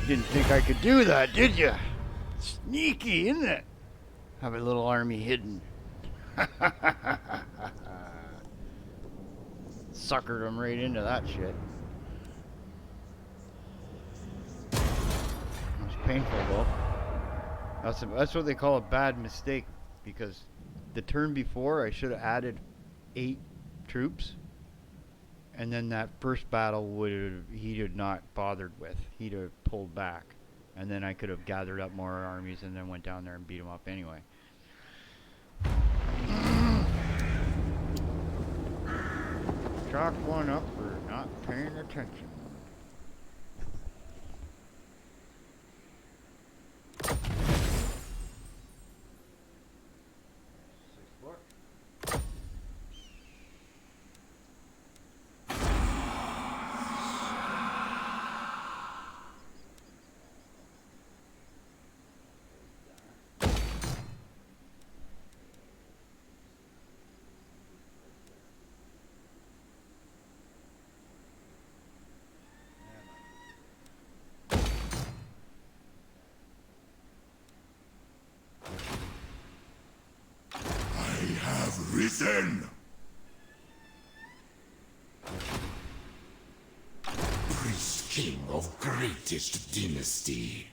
Didn't think I could do that, did you? Sneaky, isn't it? Have a little army hidden. Suckered them right into that shit. It was painful though. That's what they call a bad mistake, because the turn before I should have added 8 troops, and then that first battle he'd have not bothered with. He'd have pulled back, and then I could have gathered up more armies and then went down there and beat him up anyway. Chalk one up for not paying attention. Risen! Priest King of greatest dynasty.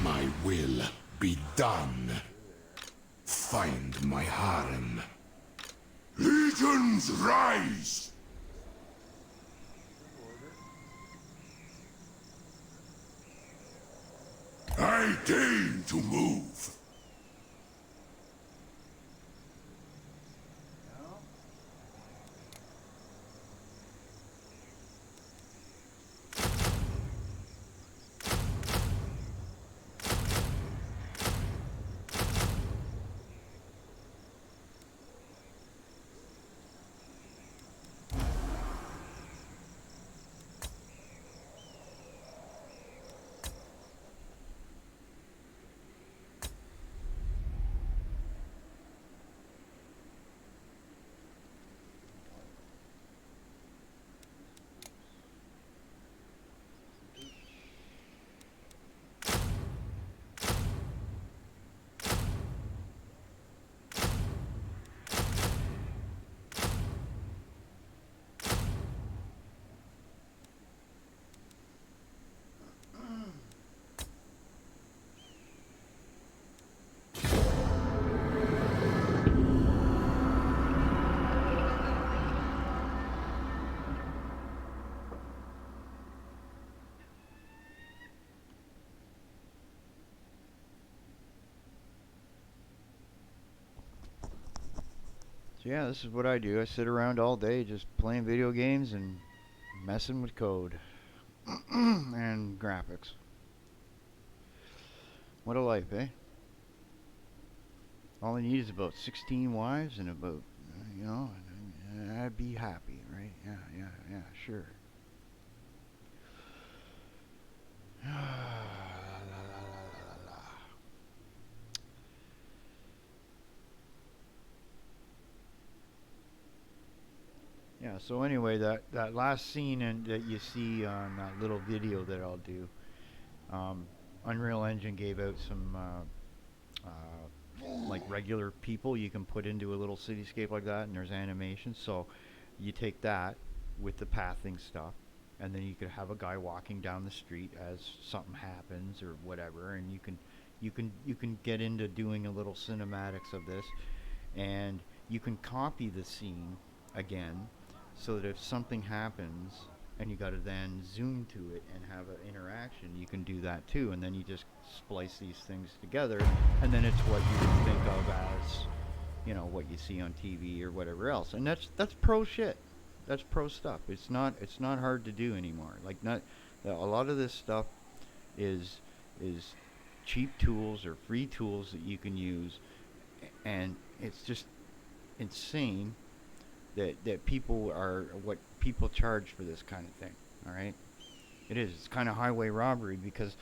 My will be done. Find my harem. Legions rise! I deign to move. So yeah, this is what I do. I sit around all day just playing video games and messing with code and graphics. What a life, eh? All I need is about 16 wives and about, you know, and I'd be happy, right? Yeah, sure. Yeah, so anyway, that last scene that you see on that little video that I'll do, um, Unreal Engine gave out some like regular people you can put into a little cityscape like that, and there's animations. So you take that with the pathing stuff, and then you could have a guy walking down the street as something happens or whatever, and you can get into doing a little cinematics of this, and you can copy the scene again, so that if something happens and you got to then zoom to it and have an interaction, you can do that too, and then you just splice these things together, and then it's what you would think of as, you know, what you see on TV or whatever else, and that's pro shit. That's pro stuff. It's not hard to do anymore. Like, not a lot of this stuff is cheap tools or free tools that you can use, and it's just insane that people are what people charge for this kind of thing. All right, it is. It's kind of highway robbery because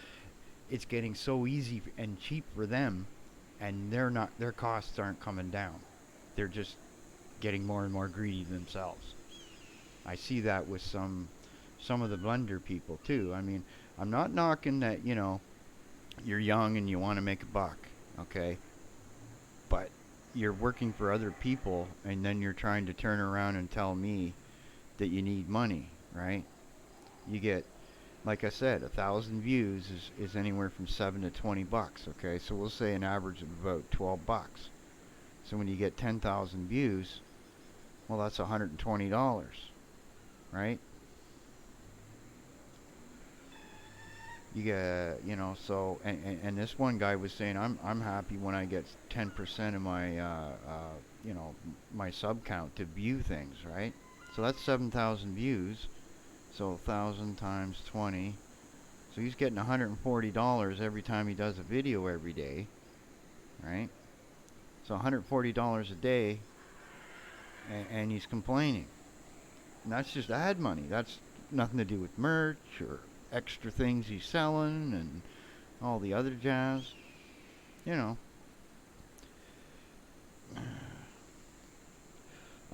it's getting so easy and cheap for them, and their costs aren't coming down. They're just getting more and more greedy themselves. I see that with some of the Blender people too. I mean, I'm not knocking that, you know, you're young and you want to make a buck, okay? But you're working for other people, and then you're trying to turn around and tell me that you need money, right? You get, like I said, 1,000 views is anywhere from $7 to $20, okay? So we'll say an average of about $12. So when you get 10,000 views, well, that's $120, right? You get, you know, so, and this one guy was saying, I'm happy when I get 10% of my, you know, my sub count to view things, right? So that's 7,000 views. So 1,000 times 20. So he's getting $140 every time he does a video every day, right? So $140 a day, and he's complaining. And that's just ad money. That's nothing to do with merch or extra things he's selling and all the other jazz. You know.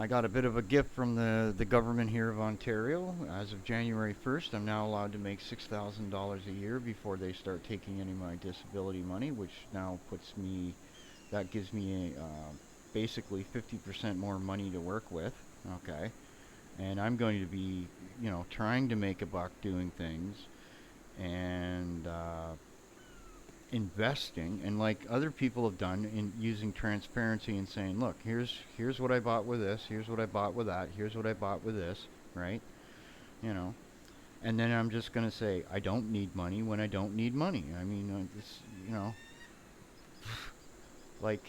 I got a bit of a gift from the government here of Ontario. As of January 1st, I'm now allowed to make $6,000 a year before they start taking any of my disability money, which now puts me, that gives me basically 50% more money to work with, okay? And I'm going to be, you know, trying to make a buck doing things and investing, and like other people have done, in using transparency and saying, look, here's what I bought with this, here's what I bought with that, here's what I bought with this, right? You know, and then I'm just gonna say I don't need money when I don't need money. I mean, it's, you know, like,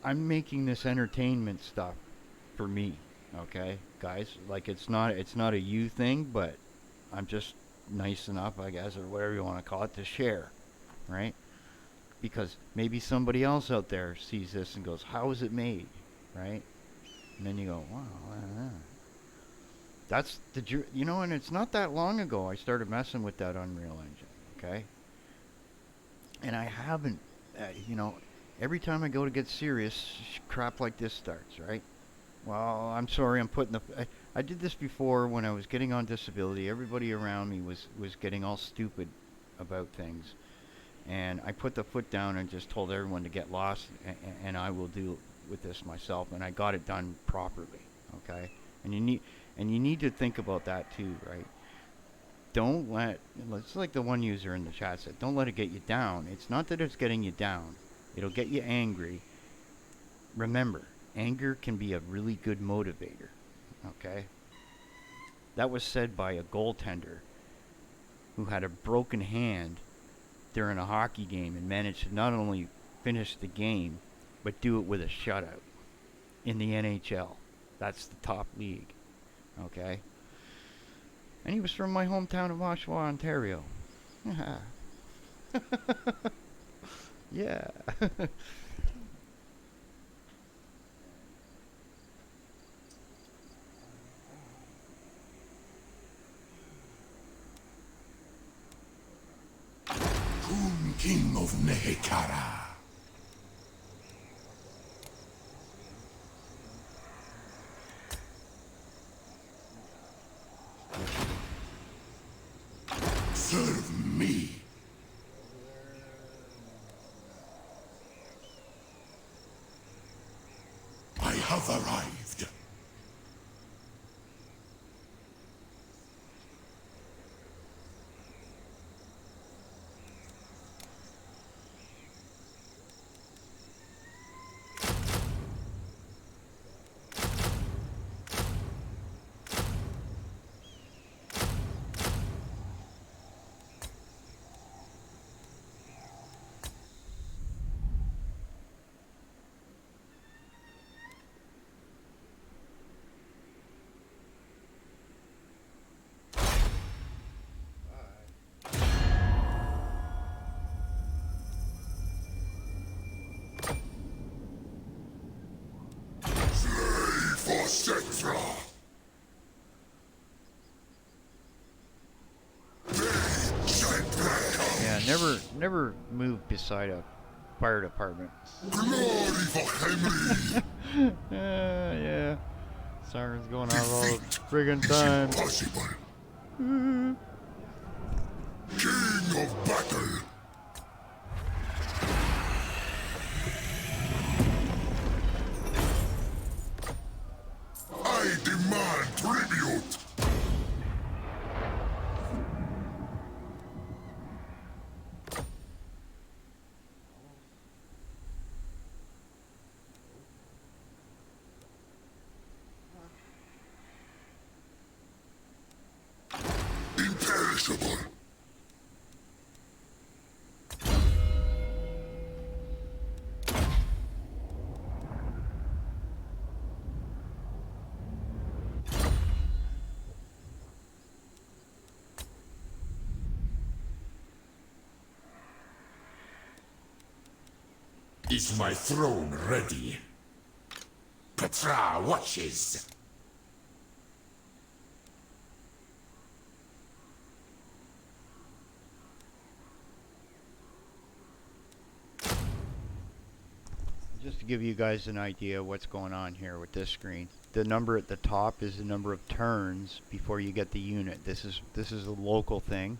I'm making this entertainment stuff for me, okay, guys? Like, it's not a you thing, but I'm just nice enough, I guess, or whatever you want to call it, to share, right? Because maybe somebody else out there sees this and goes, how is it made, right? And then you go, wow, that's the, you know, and it's not that long ago I started messing with that Unreal Engine, okay? And I haven't, you know, every time I go to get serious, crap like this starts, right? Well, I'm sorry, I'm putting the, I did this before when I was getting on disability. Everybody around me was getting all stupid about things. And I put the foot down and just told everyone to get lost, and I will deal with this myself. And I got it done properly, okay? And you need to think about that too, right? Don't let, it's like the one user in the chat said, don't let it get you down. It's not that it's getting you down. It'll get you angry. Remember, anger can be a really good motivator, okay? That was said by a goaltender who had a broken hand during a hockey game and managed to not only finish the game, but do it with a shutout in the NHL. That's the top league, okay? And he was from my hometown of Oshawa, Ontario. Yeah. King of Nehekara. Serve me. I have arrived. Etc. Yeah, never move beside a fire department. Glory for Henry. Yeah. Sirens going off all the friggin' time. Impossible. King of battle. I demand tribute. Imperishable. Is my throne ready? Petra watches. Just to give you guys an idea of what's going on here with this screen. The number at the top is the number of turns before you get the unit. This is a local thing,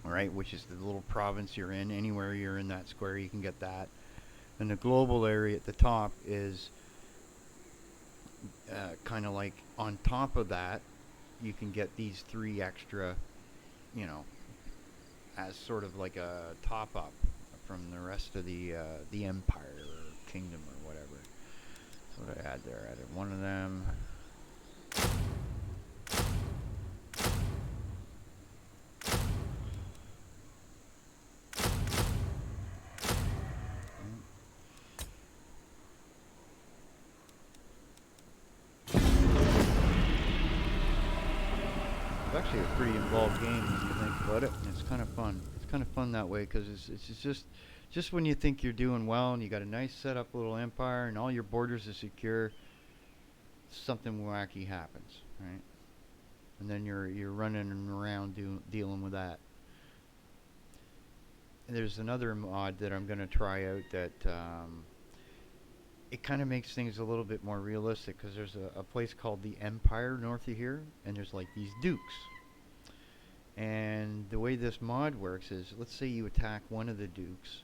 all right, which is the little province you're in. Anywhere you're in that square, you can get that. And the global area at the top is kind of like on top of that, you can get these 3 extra, you know, as sort of like a top up from the rest of the empire or kingdom or whatever. That's what I had there. I added one of them. It's actually a pretty involved game when you think about it. And it's kind of fun. It's kind of fun that way because it's just when you think you're doing well and you got a nice set up little empire and all your borders are secure, something wacky happens, right? And then you're running around dealing with that. And there's another mod that I'm going to try out that it kind of makes things a little bit more realistic because there's a place called the Empire north of here, and there's like these dukes. And the way this mod works is, let's say you attack one of the dukes,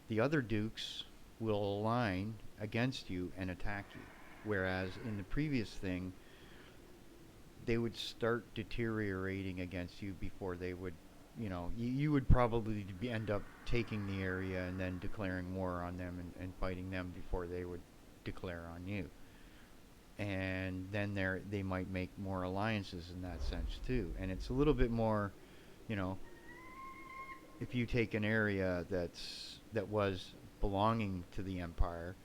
the other dukes will align against you and attack you. Whereas in the previous thing, they would start deteriorating against you before they would, you know, you would probably end up taking the area and then declaring war on them and fighting them before they would declare on you. And then they might make more alliances in that sense too. And it's a little bit more, you know, if you take an area that was belonging to the Empire,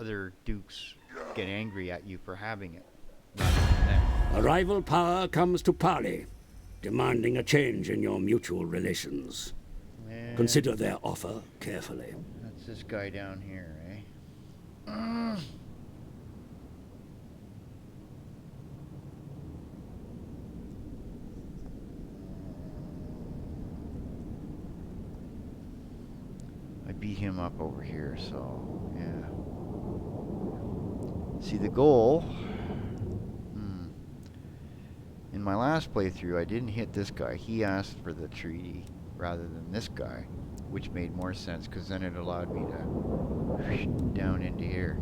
other dukes get angry at you for having it. A rival power comes to parley, demanding a change in your mutual relations. And Consider their offer carefully. that's this guy down here, eh? I beat him up over here, so yeah. See, the goal. In my last playthrough, I didn't hit this guy. He asked for the treaty rather than this guy, which made more sense because then it allowed me to down into here.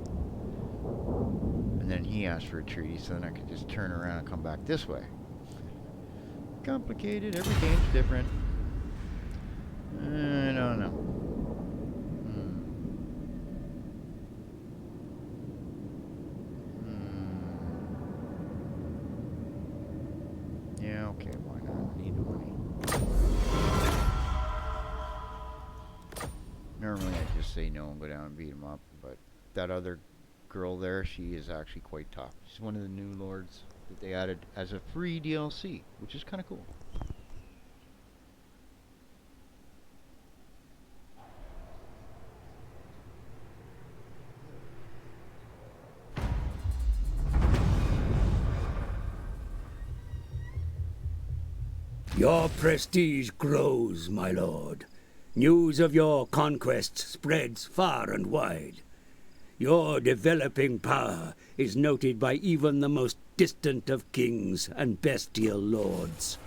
And then he asked for a treaty, so then I could just turn around and come back this way. Complicated. Every game's different. I don't know. Yeah, okay, why not? Need the money. Normally I just say no and go down and beat him up, but that other girl there, she is actually quite tough. She's one of the new lords that they added as a free DLC, which is kind of cool. Your prestige grows, my lord. News of your conquests spreads far and wide. Your developing power is noted by even the most distant of kings and bestial lords.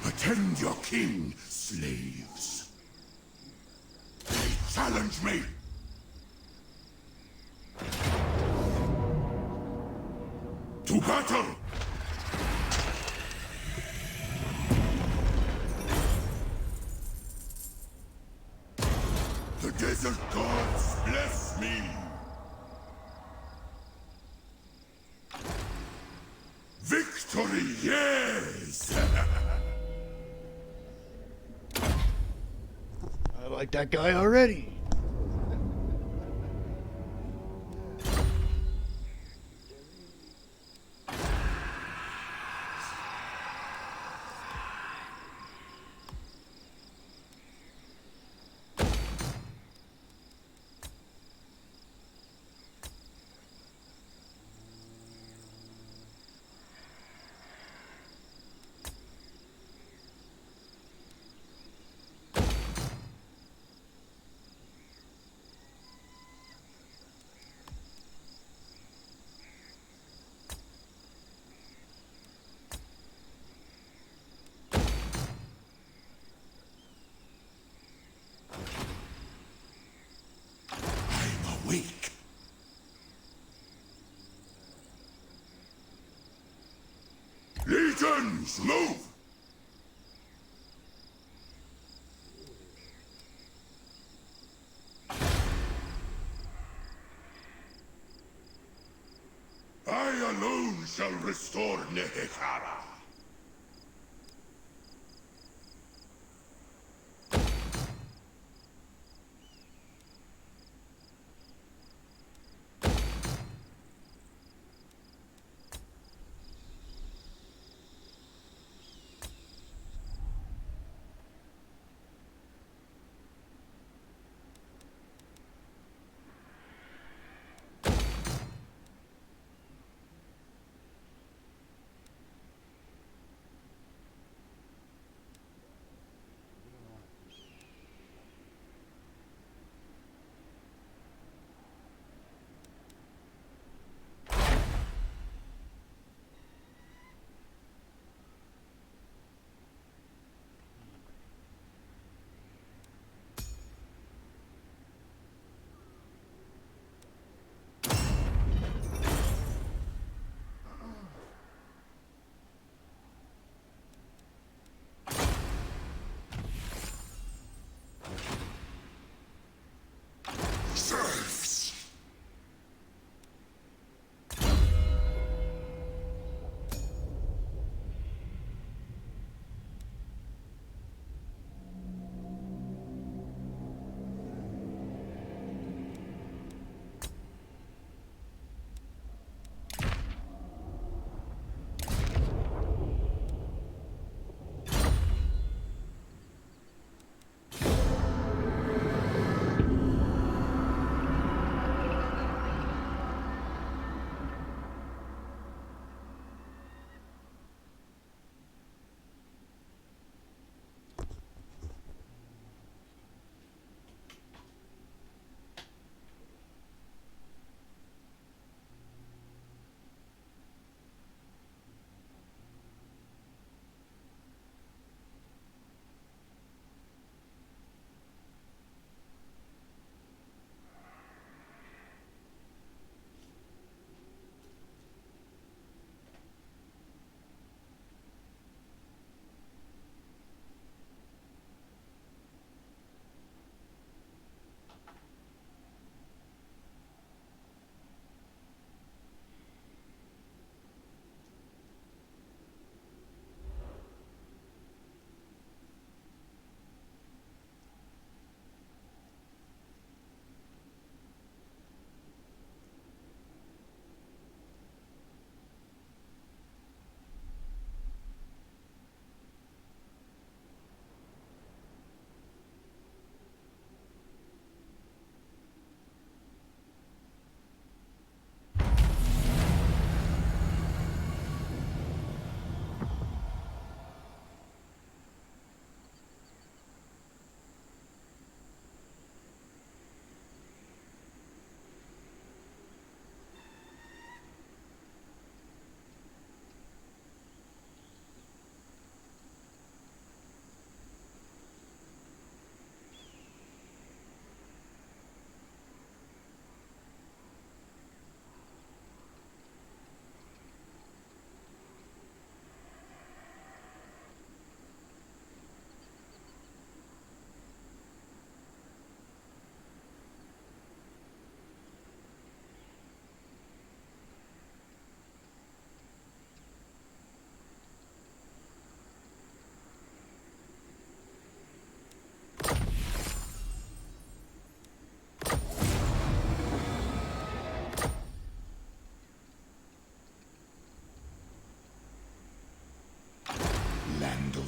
Attend your king, slaves. They challenge me. To battle! The desert gods bless me. Victory, yes! I like that guy already. I'm awake. Legions, move! I alone shall restore Nehekara.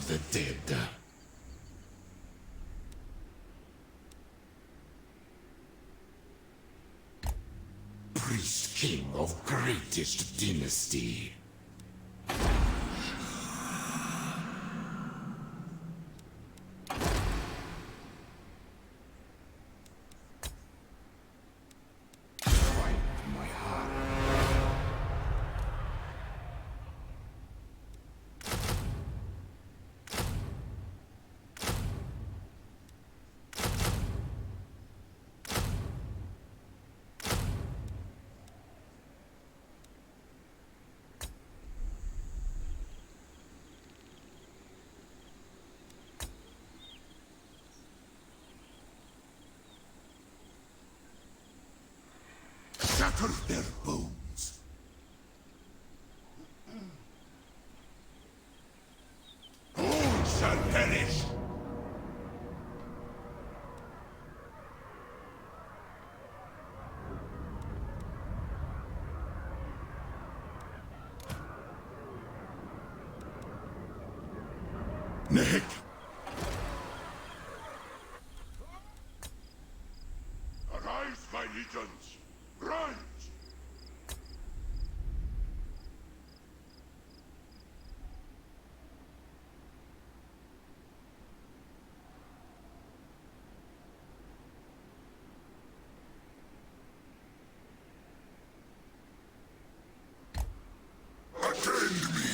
of the dead. Priest king of greatest dynasty. Find my heart. Shatter their bones. All shall perish. Nick! Arise, my legions! Rise! Attend me!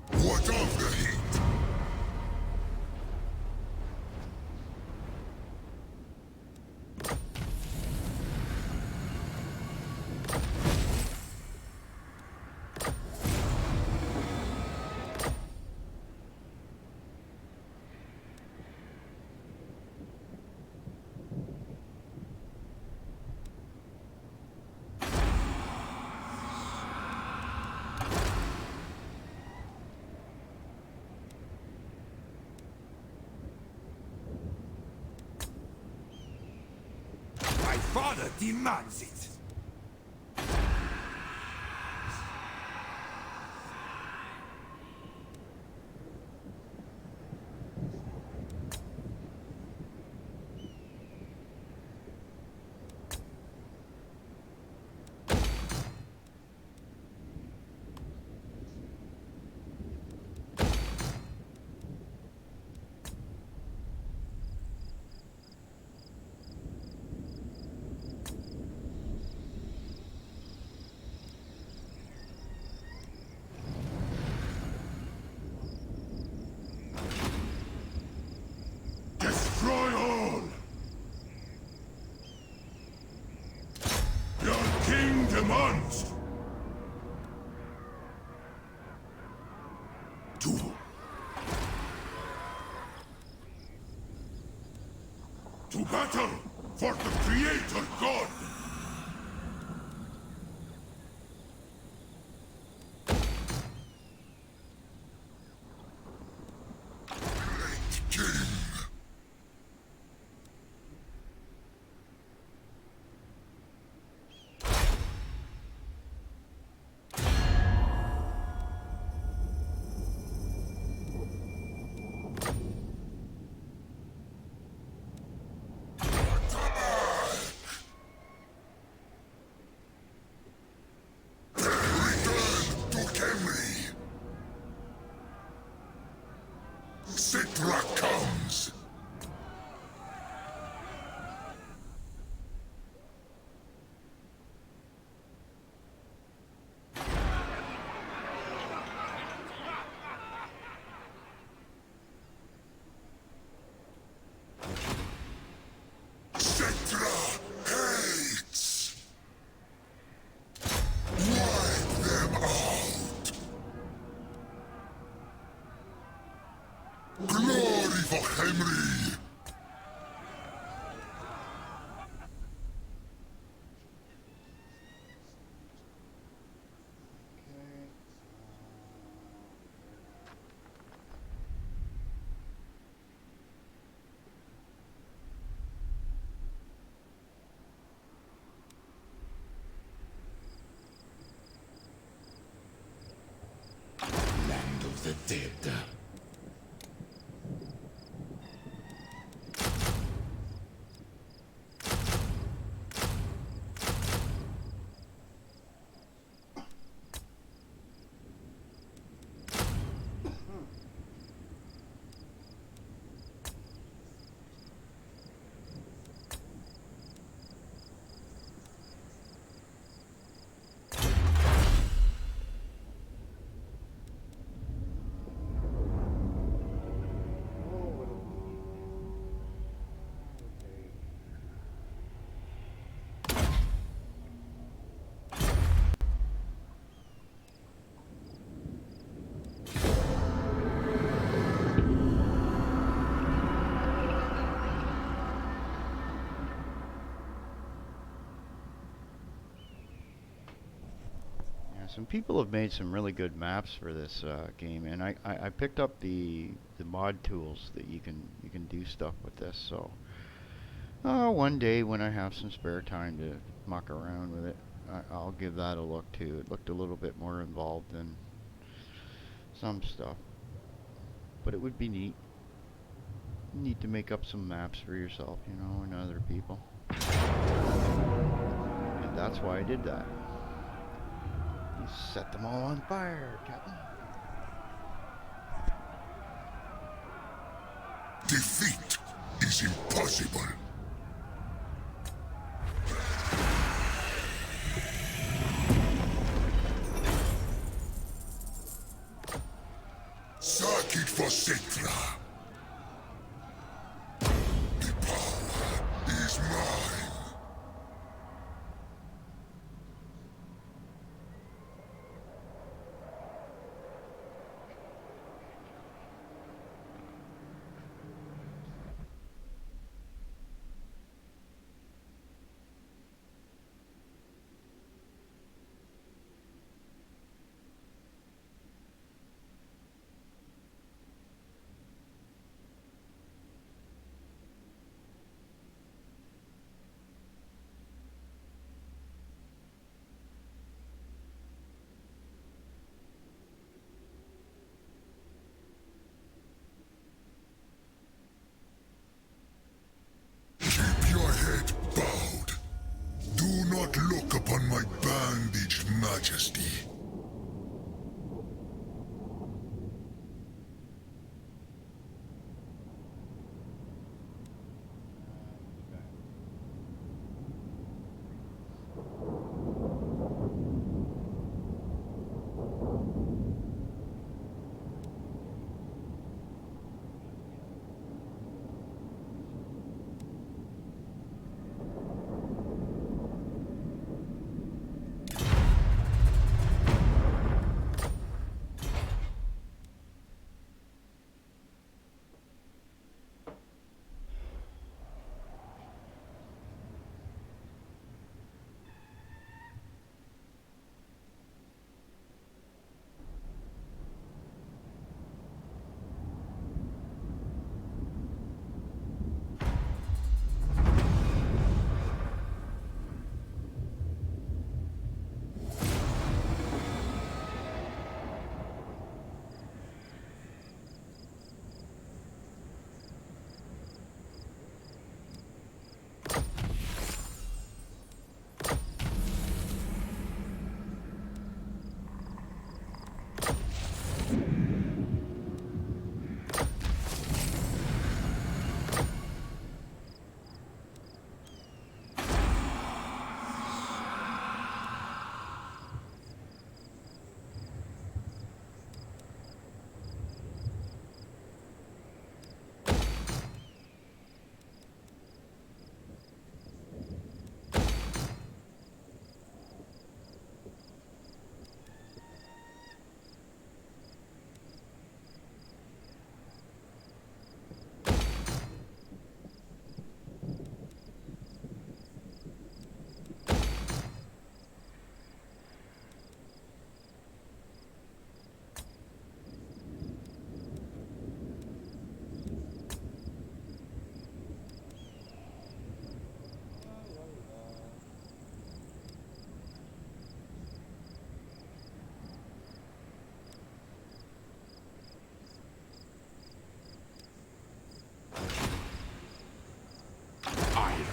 What of the heat? My father demands it. demands. To battle for the Creator God! Great King! Citra comes! Citra hates! Wipe them out! Glory for Henry! Land of the dead. Some people have made some really good maps for this game, and I picked up the mod tools that you can do stuff with this. So one day when I have some spare time to muck around with it, I'll give that a look too. It looked a little bit more involved than some stuff, but it would be neat. Neat to make up some maps for yourself, you know, and other people. And that's why I did that. You set them all on fire, Captain. Defeat is impossible. Suck it for Citra. The power is mine.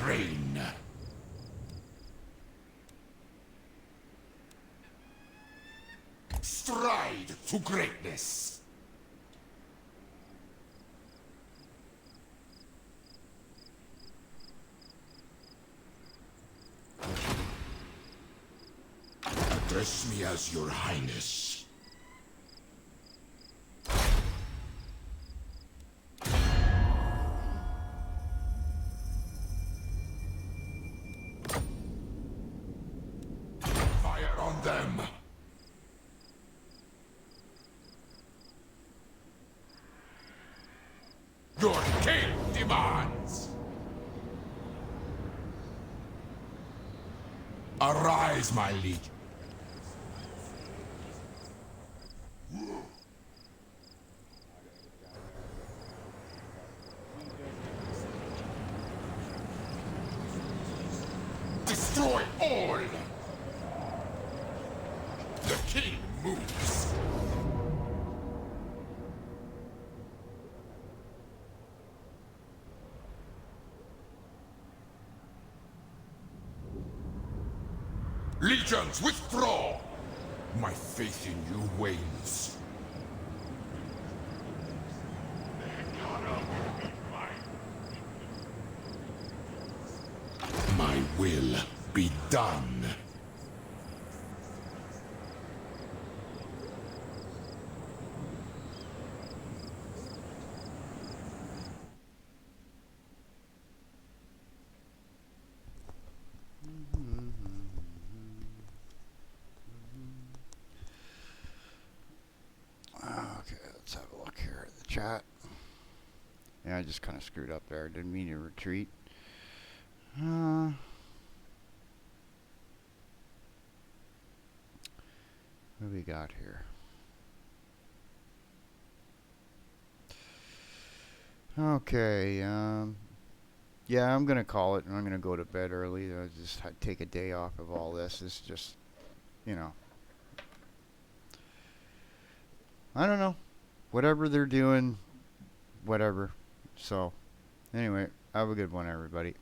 reign. Stride to greatness. Address me as your highness. Fire on them. Your king demands. Arise, my liege. Destroy all! The king moves. Legions, withdraw! My faith in you wanes. My will be done. Okay, let's have a look here at the chat. Yeah, I just kind of screwed up there. Didn't mean to retreat. What do we got here? Okay, yeah, I'm gonna call it, and I'm gonna go to bed early. I just take a day off of all this. It's just, you know, I don't know. Whatever they're doing, whatever. So, anyway, have a good one, everybody.